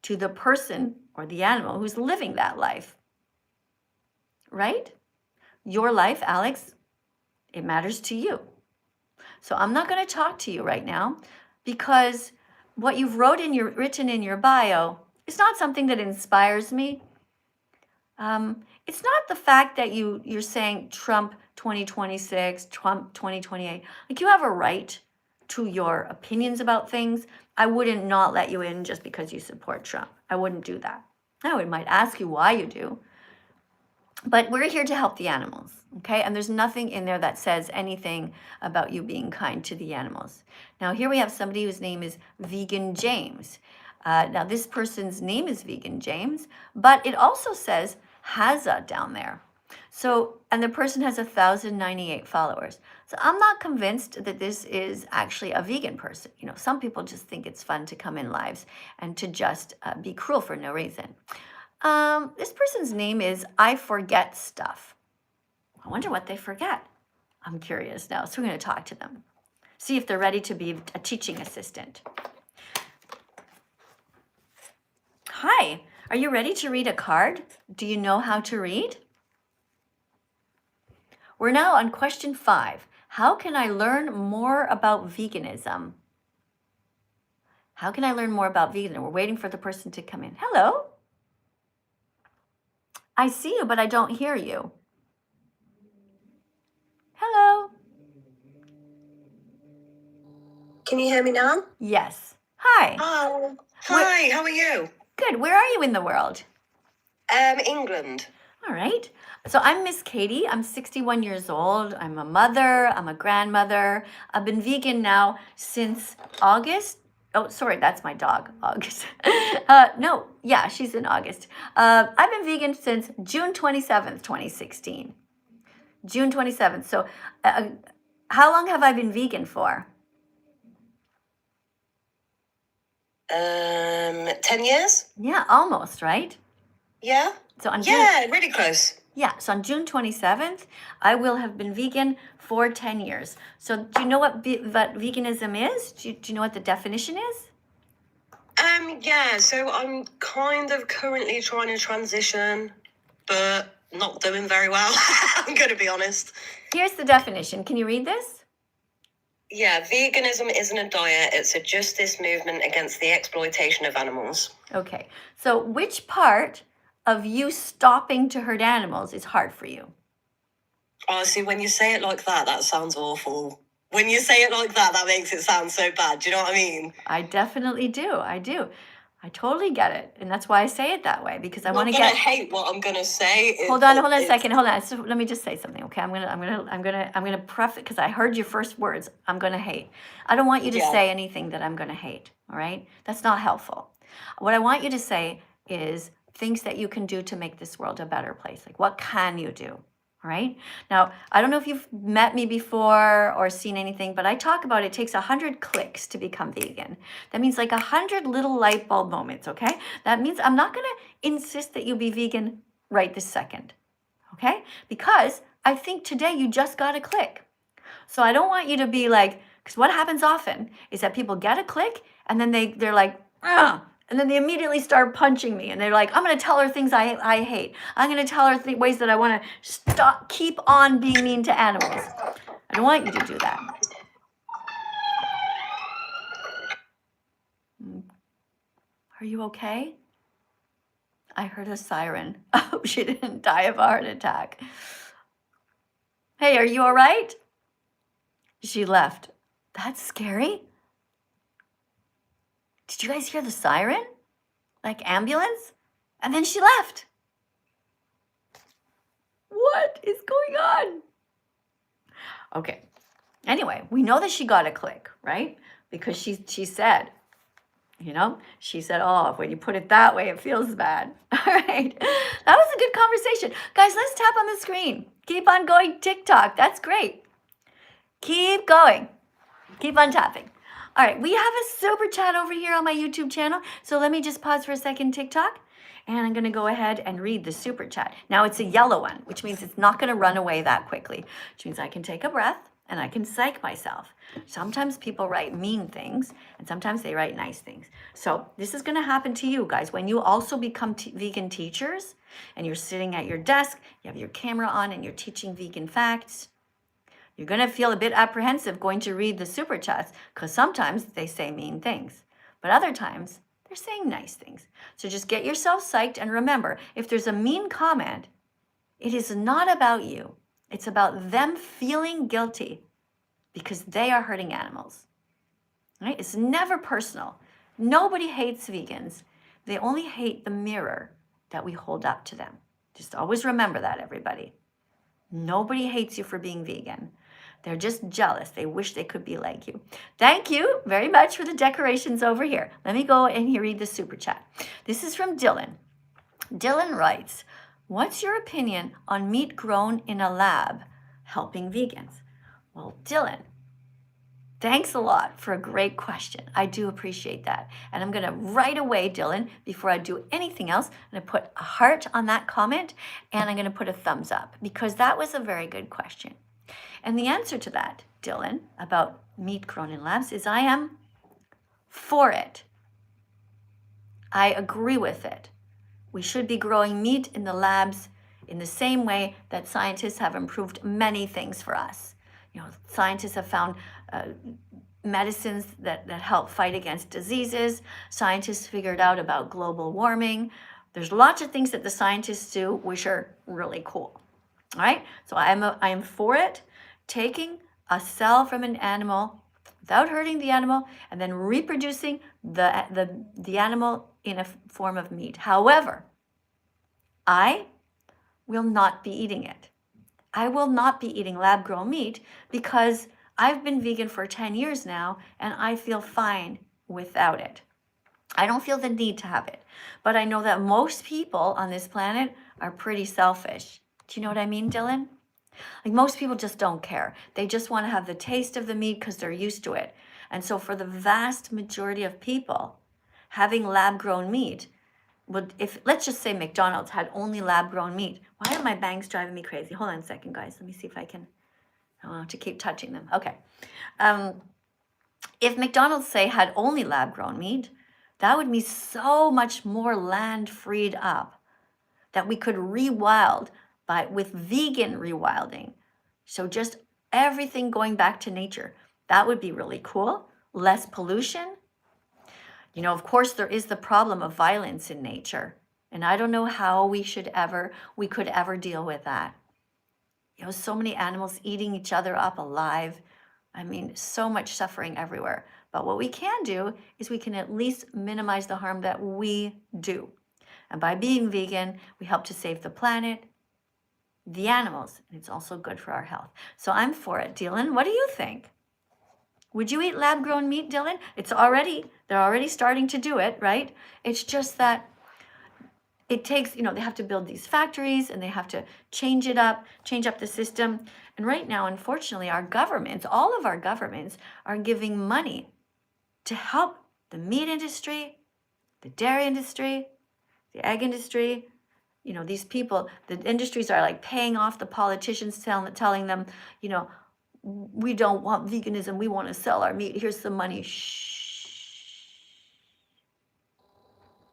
to the person or the animal who's living that life, right? Your life, Alex, it matters to you. So I'm not going to talk to you right now because what you've written in your bio is not something that inspires me. It's not the fact that you're saying Trump 2026, Trump 2028. Like, you have a right to your opinions about things. I wouldn't not let you in just because you support Trump. I wouldn't do that. I might ask you why you do. But we're here to help the animals, okay? And there's nothing in there that says anything about you being kind to the animals. Now, here we have somebody whose name is Vegan James. Now, this person's name is Vegan James, but it also says Haza down there. So, and the person has 1,098 followers. So I'm not convinced that this is actually a vegan person. You know, some people just think it's fun to come in lives and to just be cruel for no reason. This person's name is I Forget Stuff. I wonder what they forget. I'm curious now, so we're going to talk to them. See if they're ready to be a teaching assistant. Hi, are you ready to read a card? Do you know how to read? We're now on question 5. How can I learn more about veganism? How can I learn more about veganism? We're waiting for the person to come in. Hello. I see you, but I don't hear you. Hello. Can you hear me now? Yes. Hi. Oh, hi, how are you? Good. Where are you in the world? England. All right. So I'm Miss Katie. I'm 61 years old. I'm a mother. I'm a grandmother. I've been vegan now since August. Oh, sorry, that's my dog, August. No, yeah, she's in August. I've been vegan since June 27th, 2016. June 27th. So how long have I been vegan for? 10 years? Yeah, almost, right? Yeah? So on really close. Yeah, so on June 27th, I will have been vegan for 10 years. So do you know what veganism is? Do you know what the definition is? Yeah, so I'm kind of currently trying to transition, but not doing very well. I'm going to be honest. Here's the definition. Can you read this? Yeah, veganism isn't a diet. It's a justice movement against the exploitation of animals. Okay, so which part of you stopping to herd animals is hard for you? Oh, see, when you say it like that, that sounds awful. When you say it like that, that makes it sound so bad. Do you know what I mean? I definitely do. I do. I totally get it, and that's why I say it that way, because I want to get. get. I hate what I'm gonna say. Hold on a second. Hold on. So let me just say something, okay? I'm gonna preface, because I heard your first words. I'm gonna hate. I don't want you to say anything that I'm gonna hate. All right? That's not helpful. What I want you to say is things that you can do to make this world a better place. Like, what can you do? All right. Now, I don't know if you've met me before or seen anything, but I talk about it takes 100 clicks to become vegan. That means like 100 little light bulb moments, okay? That means I'm not going to insist that you be vegan right this second, okay? Because I think today you just got a click. So I don't want you to be like, because what happens often is that people get a click and then they're like, ugh, and then they immediately start punching me and they're like, I'm going to tell her things I hate. I'm going to tell her ways that I want to keep on being mean to animals. I don't want you to do that. Are you okay? I heard a siren. I hope she didn't die of a heart attack. Hey, are you all right? She left. That's scary. Did you guys hear the siren? Like ambulance? And then she left. What is going on? Okay. Anyway, we know that she got a click, right? Because she said, you know, she said, oh, when you put it that way, it feels bad. All right. That was a good conversation. Guys, let's tap on the screen. Keep on going, TikTok. That's great. Keep going. Keep on tapping. All right, we have a super chat over here on my YouTube channel. So let me just pause for a second, TikTok. And I'm going to go ahead and read the super chat. Now it's a yellow one, which means it's not going to run away that quickly, which means I can take a breath and I can psych myself. Sometimes people write mean things and sometimes they write nice things. So this is going to happen to you guys when you also become vegan teachers and you're sitting at your desk, you have your camera on and you're teaching vegan facts. You're going to feel a bit apprehensive going to read the super chats because sometimes they say mean things, but other times they're saying nice things. So just get yourself psyched and remember, if there's a mean comment, it is not about you. It's about them feeling guilty because they are hurting animals. Right? It's never personal. Nobody hates vegans. They only hate the mirror that we hold up to them. Just always remember that, everybody. Nobody hates you for being vegan. They're just jealous. They wish they could be like you. Thank you very much for the decorations over here. Let me go and read the super chat. This is from Dylan. Dylan writes, what's your opinion on meat grown in a lab helping vegans? Well, Dylan, thanks a lot for a great question. I do appreciate that. And I'm going to right away, Dylan, before I do anything else, I'm going to put a heart on that comment and I'm going to put a thumbs up because that was a very good question. And the answer to that, Dylan, about meat grown in labs is I am for it. I agree with it. We should be growing meat in the labs in the same way that scientists have improved many things for us. You know, scientists have found medicines that help fight against diseases. Scientists figured out about global warming. There's lots of things that the scientists do which are really cool. All right, so I am for it. Taking a cell from an animal without hurting the animal and then reproducing the animal in a form of meat. However, I will not be eating it. I will not be eating lab-grown meat because I've been vegan for 10 years now and I feel fine without it. I don't feel the need to have it, but I know that most people on this planet are pretty selfish. Do you know what I mean, Dylan? Like most people just don't care. They just want to have the taste of the meat because they're used to it. And so for the vast majority of people, having lab-grown meat would, if let's just say McDonald's had only lab-grown meat. Why are my bangs driving me crazy? Hold on a second, guys. Let me see if I can, I don't have to keep touching them. Okay. If McDonald's, say, had only lab-grown meat, that would mean so much more land freed up that we could rewild with vegan rewilding. So just everything going back to nature. That would be really cool. Less pollution. You know, of course, there is the problem of violence in nature. And I don't know how we could ever deal with that. You know, so many animals eating each other up alive. I mean, so much suffering everywhere. But what we can do is we can at least minimize the harm that we do. And by being vegan, we help to save the planet, the animals, and it's also good for our health. So I'm for it. Dylan, what do you think? Would you eat lab-grown meat, Dylan? They're already starting to do it, right? It's just that it takes, they have to build these factories and they have to change up the system. And right now, unfortunately, our governments, all of our governments are giving money to help the meat industry, the dairy industry, the egg industry. These people, the industries are like paying off the politicians, telling them, we don't want veganism, we want to sell our meat, here's some money. Shh.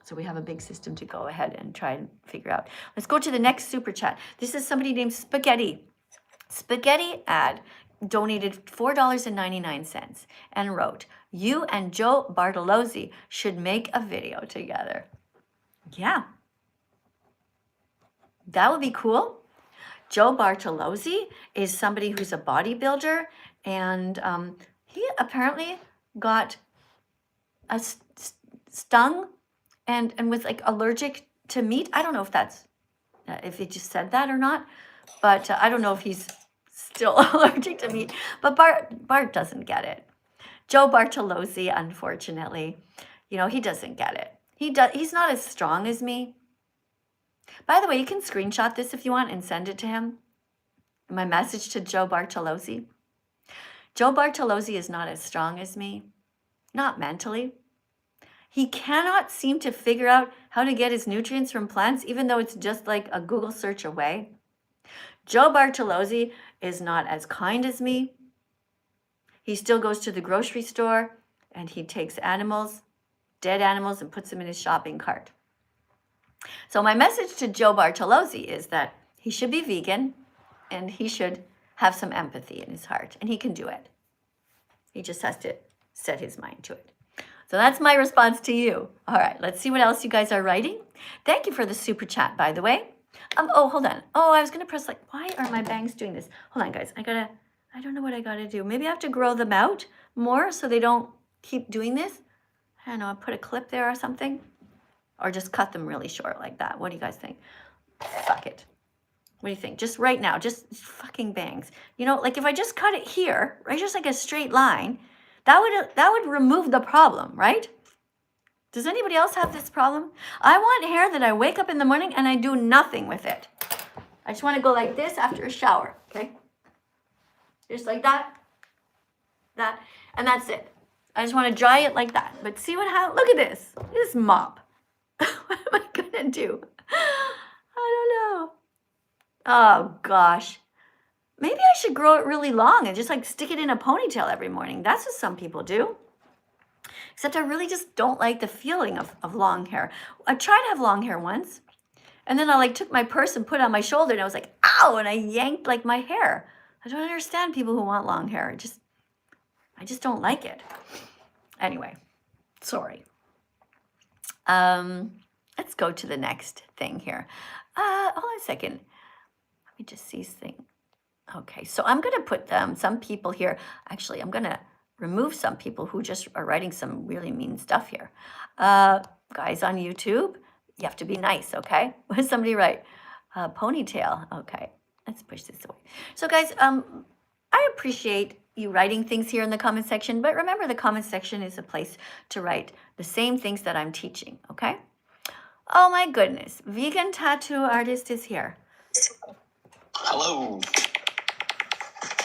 So we have a big system to go ahead and try and figure out. Let's go to the next super chat. This is somebody named Spaghetti. Spaghetti ad donated $4.99 and wrote, "You and Joe Bartolozzi should make a video together." Yeah. That would be cool. Joe Bartolozzi is somebody who's a bodybuilder, and he apparently got a stung and was like allergic to meat. I don't know if that's, if it just said that or not, but I don't know if he's still allergic to meat, but Bart doesn't get it. Joe Bartolozzi, unfortunately, he doesn't get it. He's not as strong as me. By the way, you can screenshot this if you want and send it to him. My message to Joe Bartolozzi. Joe Bartolozzi is not as strong as me, not mentally. He cannot seem to figure out how to get his nutrients from plants, even though it's just like a Google search away. Joe Bartolozzi is not as kind as me. He still goes to the grocery store and he takes animals, dead animals, and puts them in his shopping cart. So my message to Joe Bartolozzi is that he should be vegan and he should have some empathy in his heart, and he can do it. He just has to set his mind to it. So that's my response to you. All right, let's see what else you guys are writing. Thank you for the super chat, by the way. Oh, hold on. Oh, I was going to press why are my bangs doing this? Hold on, guys. I don't know what I got to do. Maybe I have to grow them out more so they don't keep doing this. I don't know. I'll put a clip there or something. Or just cut them really short like that. What do you guys think? Fuck it. What do you think? Just right now, just fucking bangs. If I just cut it here, right, just like a straight line, that would remove the problem, right? Does anybody else have this problem? I want hair that I wake up in the morning and I do nothing with it. I just want to go like this after a shower, okay? Just like that, and that's it. I just want to dry it like that. But see look at this. This mop. What am I gonna do? I don't know. Oh gosh. Maybe I should grow it really long and just stick it in a ponytail every morning. That's what some people do. Except I really just don't like the feeling of long hair. I tried to have long hair once, and then I took my purse and put it on my shoulder, and I was like, ow, and I yanked my hair. I don't understand people who want long hair. I just don't like it. Anyway, sorry. Let's go to the next thing here. Hold on a second. Let me just see this thing. Okay, so I'm going to put some people here. Actually, I'm going to remove some people who just are writing some really mean stuff here. Guys on YouTube, you have to be nice, okay? What did somebody write? Ponytail. Okay, let's push this away. So guys, I appreciate you writing things here in the comment section, but remember the comment section is a place to write the same things that I'm teaching, okay? Oh my goodness, vegan tattoo artist is here. Hello.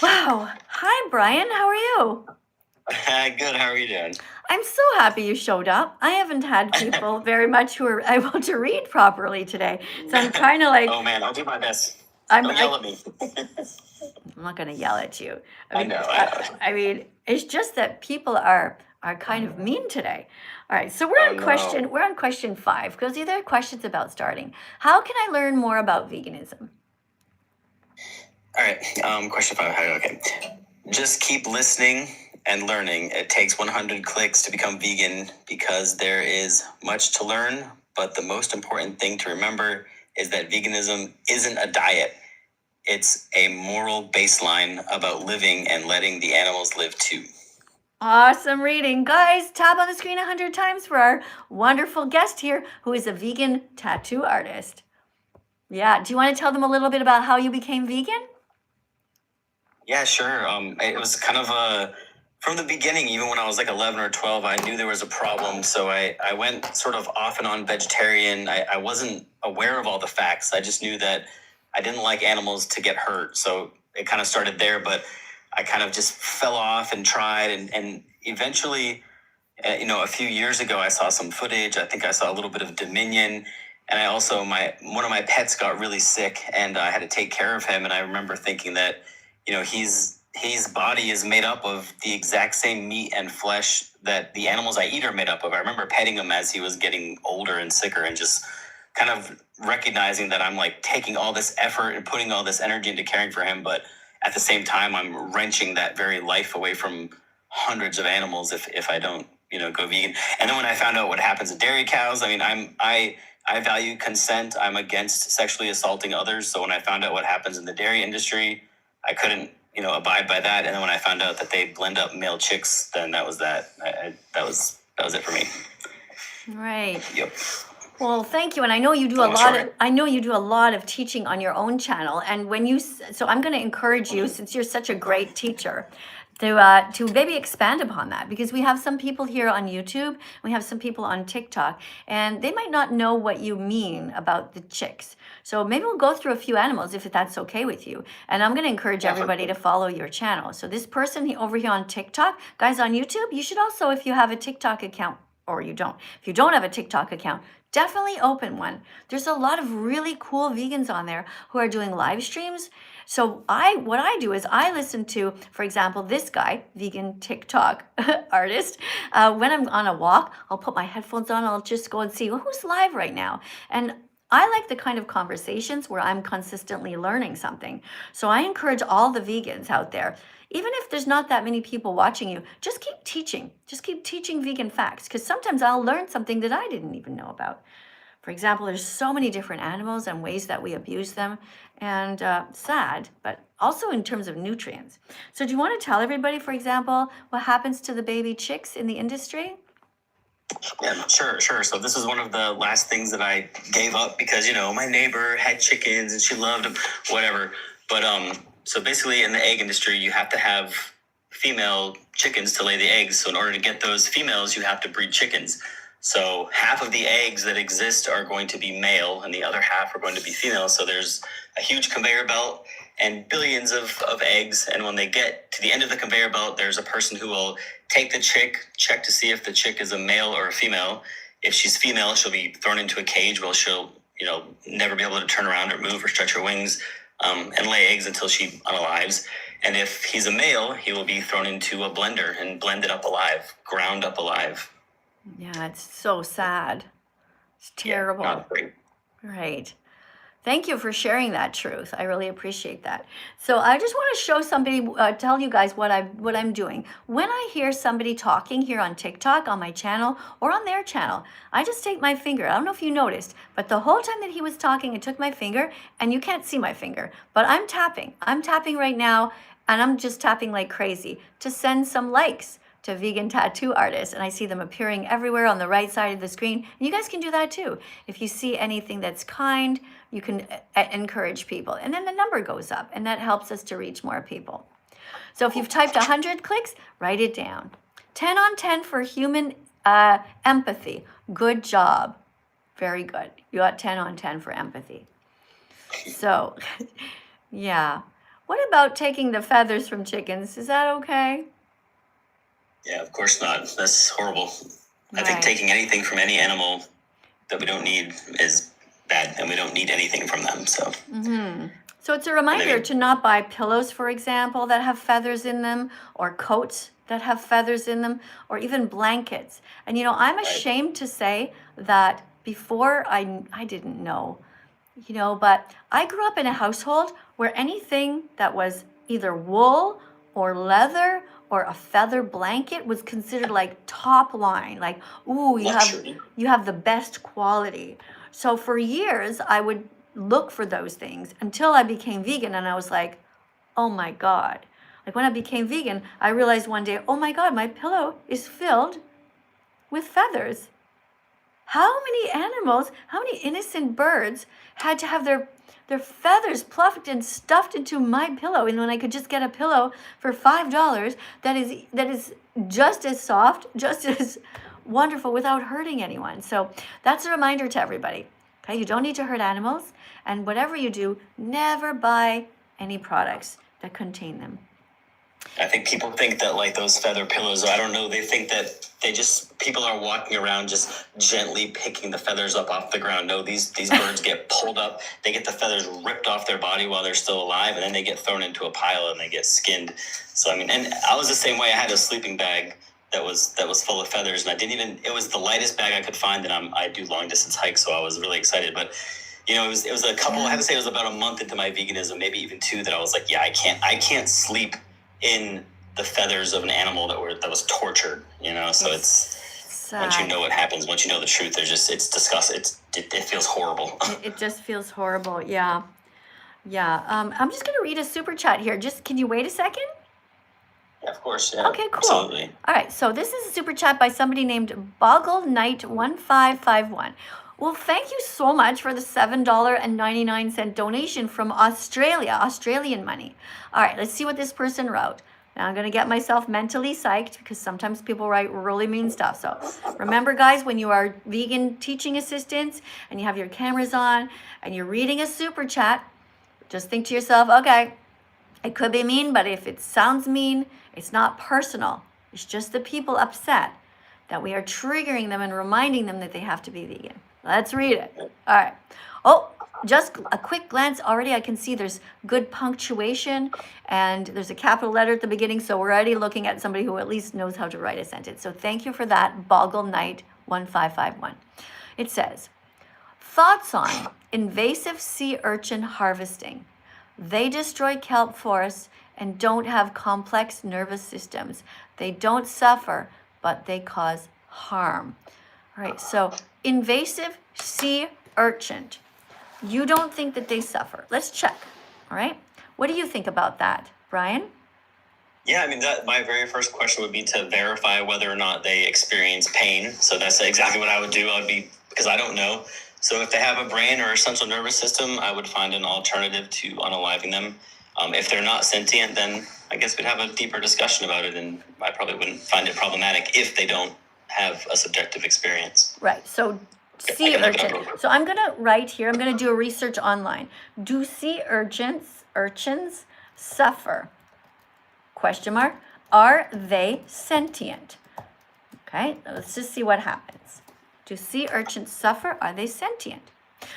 Wow. Hi, Brian. How are you? Good. How are you doing? I'm so happy you showed up. I haven't had people very much who are able to read properly today. So I'm trying to Oh man, I'll do my best. Don't yell at me. I'm not going to yell at you. I know. I mean, it's just that people are kind of mean today. All right, so we're on question 5 because these are questions about starting. How can I learn more about veganism? All right, question 5. Okay. Just keep listening and learning. It takes 100 clicks to become vegan because there is much to learn, but the most important thing to remember is that veganism isn't a diet. It's a moral baseline about living and letting the animals live too. Awesome reading. Guys, tap on the screen 100 times for our wonderful guest here who is a vegan tattoo artist. Yeah, do you want to tell them a little bit about how you became vegan? Yeah, sure. It was kind of from the beginning, even when I was 11 or 12, I knew there was a problem. So I went sort of off and on vegetarian. I wasn't aware of all the facts. I just knew that I didn't like animals to get hurt. So it kind of started there, but I kind of just fell off and tried. And eventually, a few years ago, I saw some footage. I think I saw a little bit of Dominion. And I also, one of my pets got really sick and I had to take care of him. And I remember thinking that, his body is made up of the exact same meat and flesh that the animals I eat are made up of. I remember petting him as he was getting older and sicker and just kind of recognizing that I'm like taking all this effort and putting all this energy into caring for him. But at the same time, I'm wrenching that very life away from hundreds of animals if I don't, go vegan. And then when I found out what happens to dairy cows, I mean, I value consent. I'm against sexually assaulting others. So when I found out what happens in the dairy industry, I couldn't, abide by that. And then when I found out that they blend up male chicks, then that was that. That was it for me. Right. Yep. Well, thank you, and I know you do a lot of teaching on your own channel. And so I'm going to encourage you, since you're such a great teacher, to maybe expand upon that, because we have some people here on YouTube, we have some people on TikTok, and they might not know what you mean about the chicks. So maybe we'll go through a few animals if that's okay with you. And I'm going to encourage everybody to follow your channel. So this person over here on TikTok, guys on YouTube, you should also, if you have a TikTok account, or if you don't have a TikTok account, definitely open one. There's a lot of really cool vegans on there who are doing live streams. So what I do is I listen to, for example, this guy, vegan TikTok artist. When I'm on a walk, I'll put my headphones on. I'll just go and see who's live right now. And I like the kind of conversations where I'm consistently learning something. So I encourage all the vegans out there, even if there's not that many people watching you, just keep teaching. Just keep teaching vegan facts, because sometimes I'll learn something that I didn't even know about. For example, there's so many different animals and ways that we abuse them, and sad, but also in terms of nutrients. So do you want to tell everybody, for example, what happens to the baby chicks in the industry? Yeah, sure. So this is one of the last things that I gave up because, my neighbor had chickens and she loved them, whatever. But so basically in the egg industry, you have to have female chickens to lay the eggs. So in order to get those females, you have to breed chickens. So half of the eggs that exist are going to be male and the other half are going to be female. So there's a huge conveyor belt and billions of eggs. And when they get to the end of the conveyor belt, there's a person who will take the chick, check to see if the chick is a male or a female. If she's female, she'll be thrown into a cage where she'll, never be able to turn around or move or stretch her wings and lay eggs until she unalives. And if he's a male, he will be thrown into a blender and blended up alive, ground up alive. Yeah, it's so sad. It's terrible. Yeah, not great. Right. Thank you for sharing that truth. I really appreciate that. So I just want to show somebody, tell you guys what I'm doing. When I hear somebody talking here on TikTok, on my channel, or on their channel, I just take my finger. I don't know if you noticed, but the whole time that he was talking, I took my finger, and you can't see my finger, but I'm tapping. I'm tapping right now, and I'm just tapping like crazy to send some likes to vegan tattoo artists, and I see them appearing everywhere on the right side of the screen. And you guys can do that too. If you see anything that's kind, you can encourage people, and then the number goes up, and that helps us to reach more people. So if you've typed 100 clicks, write it down. 10 on 10 for human empathy. Good job. Very good. You got 10 on 10 for empathy. So, yeah. What about taking the feathers from chickens? Is that okay? Yeah, of course not. That's horrible. Right. I think taking anything from any animal that we don't need is bad, and we don't need anything from them. So, So it's a reminder to not buy pillows, for example, that have feathers in them, or coats that have feathers in them, or even blankets. And I'm ashamed to say that before I didn't know, but I grew up in a household where anything that was either wool or leather or a feather blanket was considered like top line, like, ooh, you have the best quality. So for years, I would look for those things until I became vegan, and I was like, oh my God. Like when I became vegan, I realized one day, oh my God, my pillow is filled with feathers. How many animals, how many innocent birds had to have their feathers plucked and stuffed into my pillow, and when I could just get a pillow for $5 that is just as soft, just as wonderful, without hurting anyone. So that's a reminder to everybody. Okay, you don't need to hurt animals. And whatever you do, never buy any products that contain them. I think people think that like those feather pillows, I don't know, they think that people are walking around just gently picking the feathers up off the ground. No, these birds get pulled up, they get the feathers ripped off their body while they're still alive, and then they get thrown into a pile and they get skinned. So I mean, and I was the same way. I had a sleeping bag that was full of feathers, and it was the lightest bag I could find, and I do long distance hikes, so I was really excited. But you know, it was a couple, I have to say it was about a month into my veganism, maybe even 2, that I was like, yeah, I can't sleep in the feathers of an animal that was tortured, you know. So it's sad. Once you know what happens, once you know the truth, it's disgusting. It feels horrible. It just feels horrible. Yeah. I'm just gonna read a super chat here. Can you wait a second? Yeah, of course. Yeah. Okay, cool. Absolutely. All right, so this is a super chat by somebody named Boggle Knight 1551. Well, thank you so much for the $7.99 donation from Australian money. All right, let's see what this person wrote. Now I'm going to get myself mentally psyched because sometimes people write really mean stuff. So remember, guys, when you are vegan teaching assistants and you have your cameras on and you're reading a super chat, just think to yourself, okay, it could be mean, but if it sounds mean, it's not personal. It's just the people upset that we are triggering them and reminding them that they have to be vegan. Let's read it. All right. Oh, just a quick glance. Already I can see there's good punctuation and there's a capital letter at the beginning. So we're already looking at somebody who at least knows how to write a sentence. So thank you for that, Boggle Knight 1551. It says, thoughts on invasive sea urchin harvesting. They destroy kelp forests and don't have complex nervous systems. They don't suffer, but they cause harm. All right, so invasive sea urchin. You don't think that they suffer. Let's check, all right? What do you think about that, Brian? Yeah, I mean, my very first question would be to verify whether or not they experience pain. So that's exactly what I would do. Because I don't know. So if they have a brain or a central nervous system, I would find an alternative to unaliving them. If they're not sentient, then I guess we'd have a deeper discussion about it, and I probably wouldn't find it problematic if they don't have a subjective experience. Right, so sea urchin. So I'm gonna write here, I'm gonna do a research online. Do sea urchins suffer? Question mark. Are they sentient? Okay, let's just see what happens. Do sea urchins suffer? Are they sentient?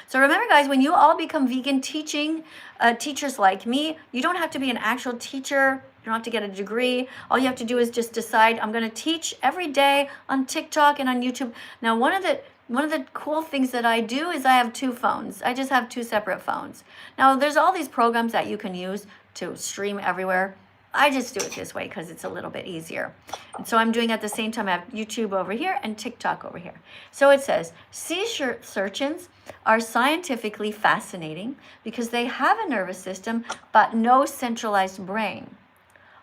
So remember, guys, when you all become vegan teachers like me, you don't have to be an actual teacher. You don't have to get a degree. All you have to do is just decide, I'm going to teach every day on TikTok and on YouTube. Now, one of the cool things that I do is I have 2 phones. I just have 2 separate phones. Now, there's all these programs that you can use to stream everywhere. I just do it this way because it's a little bit easier. And so I'm doing at the same time, I have YouTube over here and TikTok over here. So it says, sea urchins are scientifically fascinating because they have a nervous system, but no centralized brain,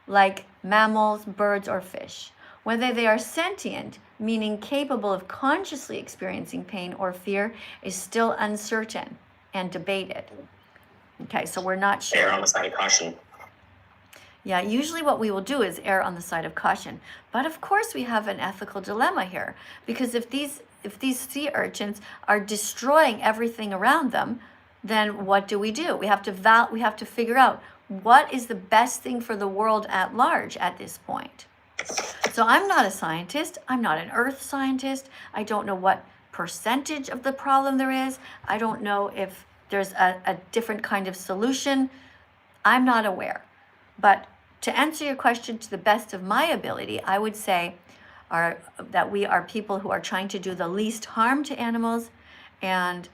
like mammals, birds, or fish. Whether they are sentient, meaning capable of consciously experiencing pain or fear, is still uncertain and debated. Okay, so we're not sure. Err on the side of caution. Yeah, usually what we will do is err on the side of caution. But of course we have an ethical dilemma here, because if these sea urchins are destroying everything around them, then what do? We have to figure out what is the best thing for the world at large at this point. So I'm not a scientist. I'm not an earth scientist. I don't know what percentage of the problem there is. I don't know if there's a different kind of solution. I'm not aware. But to answer your question to the best of my ability, I would say that we are people who are trying to do the least harm to animals, and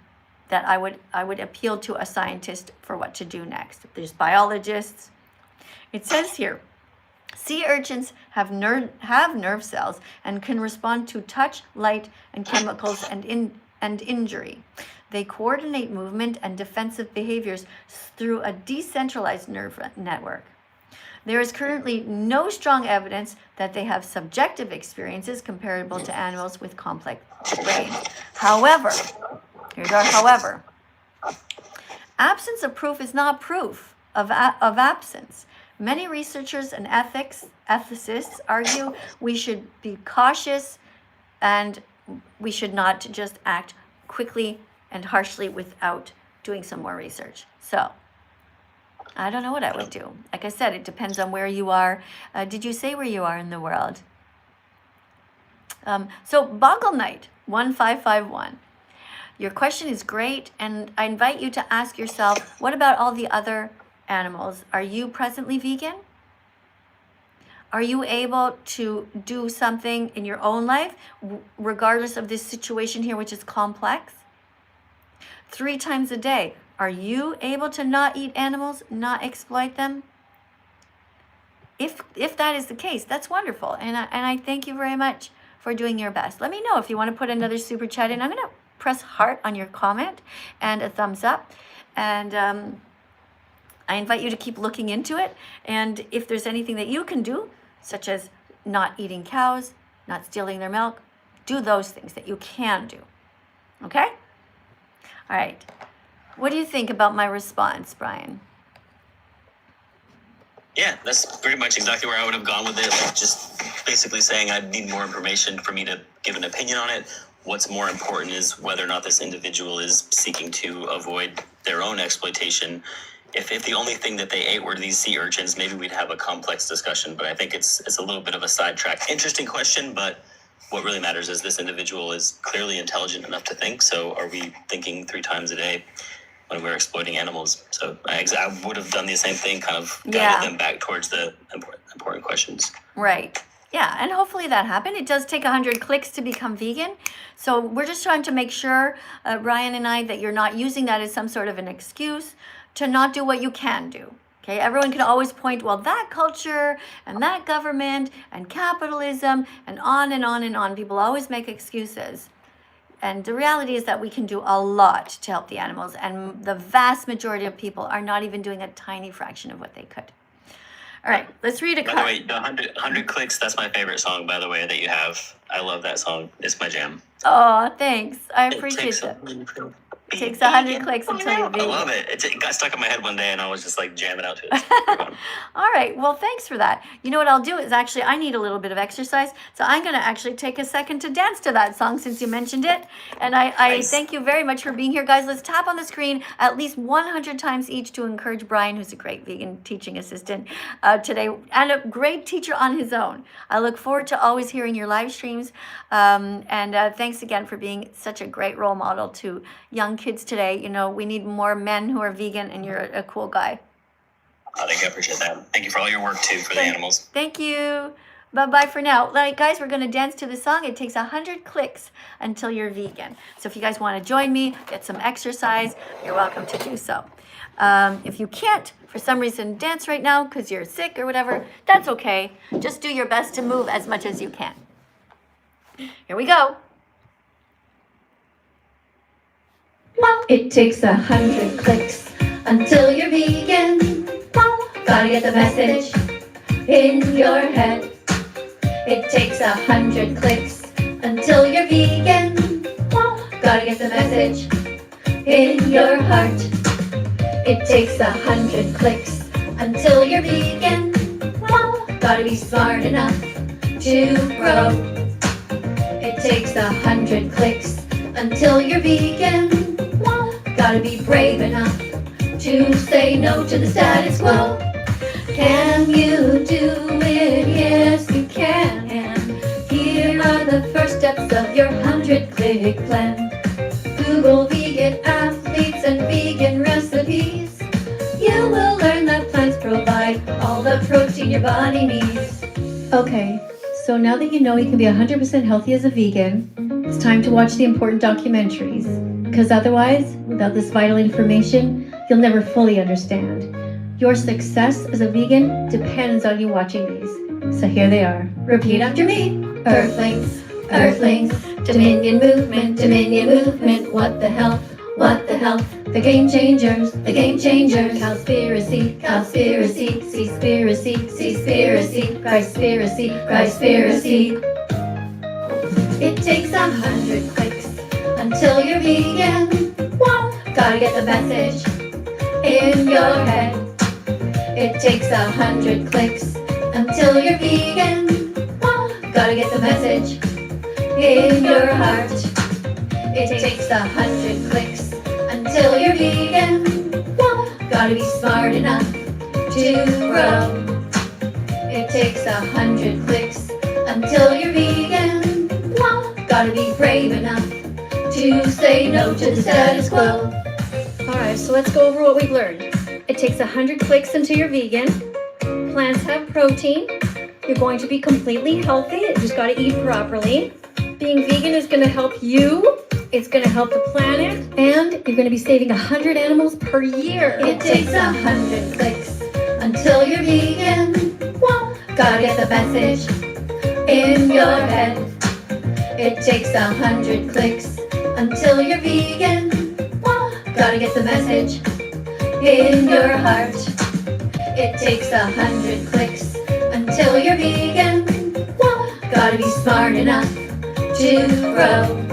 that I would appeal to a scientist for what to do next. There's biologists. It says here, sea urchins have nerve cells and can respond to touch, light, and chemicals and injury. They coordinate movement and defensive behaviors through a decentralized nerve network. There is currently no strong evidence that they have subjective experiences comparable to animals with complex brains. However, here's our however. Absence of proof is not proof of absence. Many researchers and ethicists argue we should be cautious and we should not just act quickly and harshly without doing some more research. So I don't know what I would do. Like I said, it depends on where you are. Did you say where you are in the world? So Boggle Knight 1551. Your question is great, and I invite you to ask yourself, what about all the other animals? Are you presently vegan? Are you able to do something in your own life, regardless of this situation here, which is complex? 3 times a day, are you able to not eat animals, not exploit them? If that is the case, that's wonderful, and I thank you very much for doing your best. Let me know if you want to put another super chat in. I'm going to press heart on your comment and a thumbs up, and I invite you to keep looking into it. And if there's anything that you can do, such as not eating cows, not stealing their milk, do those things that you can do. Okay? All right. What do you think about my response, Brian? Yeah, that's pretty much exactly where I would have gone with it. Like, just basically saying I need more information for me to give an opinion on it. What's more important is whether or not this individual is seeking to avoid their own exploitation. If the only thing that they ate were these sea urchins, maybe we'd have a complex discussion. But I think it's a little bit of a sidetrack. Interesting question, but what really matters is this individual is clearly intelligent enough to think. So are we thinking 3 times a day when we're exploiting animals? So I would have done the same thing, kind of guided them back towards the important questions. Right. Yeah, and hopefully that happened. It does take 100 clicks to become vegan. So we're just trying to make sure, Brian and I, that you're not using that as some sort of an excuse to not do what you can do. Okay, everyone can always point, well, that culture and that government and capitalism and on and on and on. People always make excuses. And the reality is that we can do a lot to help the animals, and the vast majority of people are not even doing a tiny fraction of what they could. All right, let's read a card. By the way, the 100 clicks, that's my favorite song, by the way, that you have. I love that song. It's my jam. Oh, thanks. I appreciate that. It takes 100 clicks until you're vegan. I love it. It got stuck in my head one day, and I was just like jamming out to it. All right. Well, thanks for that. You know what I'll do is actually I need a little bit of exercise, so I'm going to actually take a second to dance to that song since you mentioned it. And I thank you very much for being here, guys. Let's tap on the screen at least 100 times each to encourage Brian, who's a great vegan teaching assistant today and a great teacher on his own. I look forward to always hearing your live streams. And thanks again for being such a great role model to young kids today. You know, we need more men who are vegan, and you're a cool guy. I think I appreciate that. Thank you for all your work too for the animals. Thank you. Bye-bye for now. Like, guys, we're going to dance to the song. It takes 100 clicks until you're vegan. So if you guys want to join me, get some exercise, you're welcome to do so. If you can't, for some reason, dance right now because you're sick or whatever, that's okay. Just do your best to move as much as you can. Here we go. It takes 100 clicks until you're vegan. Gotta get the message in your head. It takes 100 clicks until you're vegan. Gotta get the message in your heart. It takes 100 clicks until you're vegan. Gotta be smart enough to grow. It takes 100 clicks until you're vegan. Gotta be brave enough to say no to the status quo. Can you do it? Yes, you can. And here are the first steps of your 100-click plan. Google vegan athletes and vegan recipes. You will learn that plants provide all the protein your body needs. Okay, so now that you know you can be 100% healthy as a vegan, it's time to watch the important documentaries. Because otherwise, without this vital information, you'll never fully understand. Your success as a vegan depends on you watching these. So here they are. Repeat after me. Earthlings, Earthlings, Dominion movement, what the hell, the game changers, Cowspiracy, Christspiracy. It takes 100 clicks until you're vegan. Gotta get the message in your head. It takes 100 clicks until you're vegan. Gotta get the message in your heart. It takes 100 clicks until you're vegan. Well, gotta be smart enough to grow. It takes 100 clicks until you're vegan. Well, gotta be brave enough to say no to the status quo. Alright, so let's go over what we've learned. It takes 100 clicks until you're vegan. Plants have protein. You're going to be completely healthy. You just got to eat properly. Being vegan is going to help you. It's going to help the planet. And you're going to be saving 100 animals per year. It takes 100 clicks until you're vegan. Well, gotta get the message in your head. It takes 100 clicks until you're vegan. Well, gotta get the message in your heart. It takes 100 clicks until you're vegan. Well, gotta be smart enough to grow.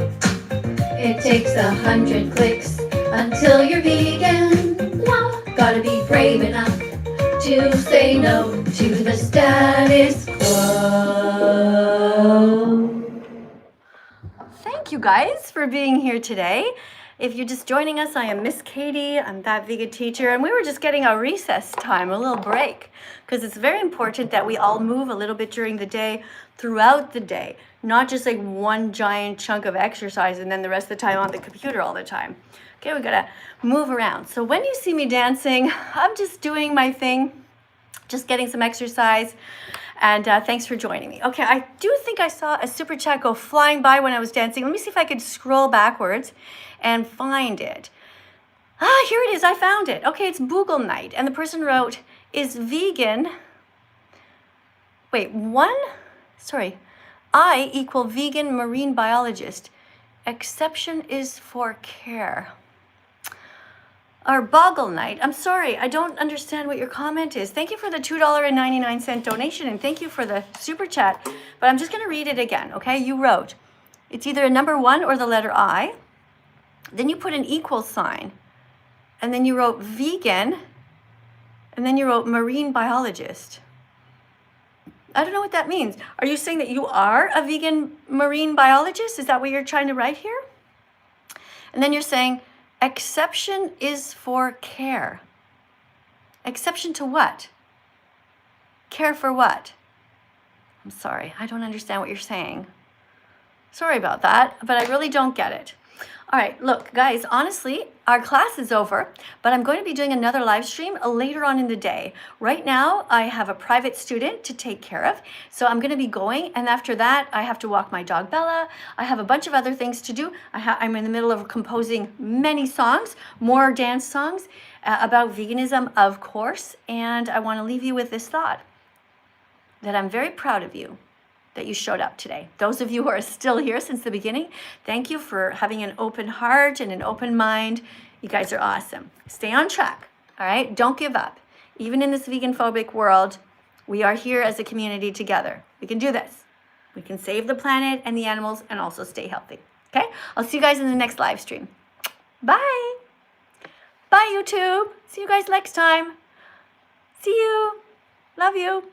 It takes 100 clicks until you're vegan. Well, gotta be brave enough to say no to the status quo. Thank you guys for being here today. If you're just joining us, I am Miss Katie. I'm That Vegan Teacher, and we were just getting a recess time, a little break, because it's very important that we all move a little bit during the day, throughout the day, not just like one giant chunk of exercise and then the rest of the time on the computer all the time. Okay, we gotta move around. So when you see me dancing, I'm just doing my thing, just getting some exercise. And thanks for joining me. Okay, I do think I saw a super chat go flying by when I was dancing. Let me see if I could scroll backwards and find it. Ah, here it is. I found it. Okay, it's Boogle Night. And the person wrote, is vegan... Wait, I equal vegan marine biologist. Exception is for care. Or Boggle Night. I'm sorry, I don't understand what your comment is. Thank you for the $2.99 donation, and thank you for the super chat. But I'm just going to read it again, okay? You wrote, it's either a number 1 or the letter I. Then you put an equal sign. And then you wrote vegan. And then you wrote marine biologist. I don't know what that means. Are you saying that you are a vegan marine biologist? Is that what you're trying to write here? And then you're saying, exception is for care. Exception to what? Care for what? I'm sorry, I don't understand what you're saying. Sorry about that, but I really don't get it. All right, look, guys, honestly, our class is over, but I'm going to be doing another live stream later on in the day. Right now, I have a private student to take care of, so I'm going to be going, and after that, I have to walk my dog, Bella. I have a bunch of other things to do. I'm in the middle of composing many songs, more dance songs about veganism, of course, and I want to leave you with this thought, that I'm very proud of you, that you showed up today. Those of you who are still here since the beginning, thank you for having an open heart and an open mind. You guys are awesome. Stay on track, all right? Don't give up. Even in this vegan-phobic world, we are here as a community together. We can do this. We can save the planet and the animals and also stay healthy, okay? I'll see you guys in the next live stream. Bye. Bye, YouTube. See you guys next time. See you. Love you.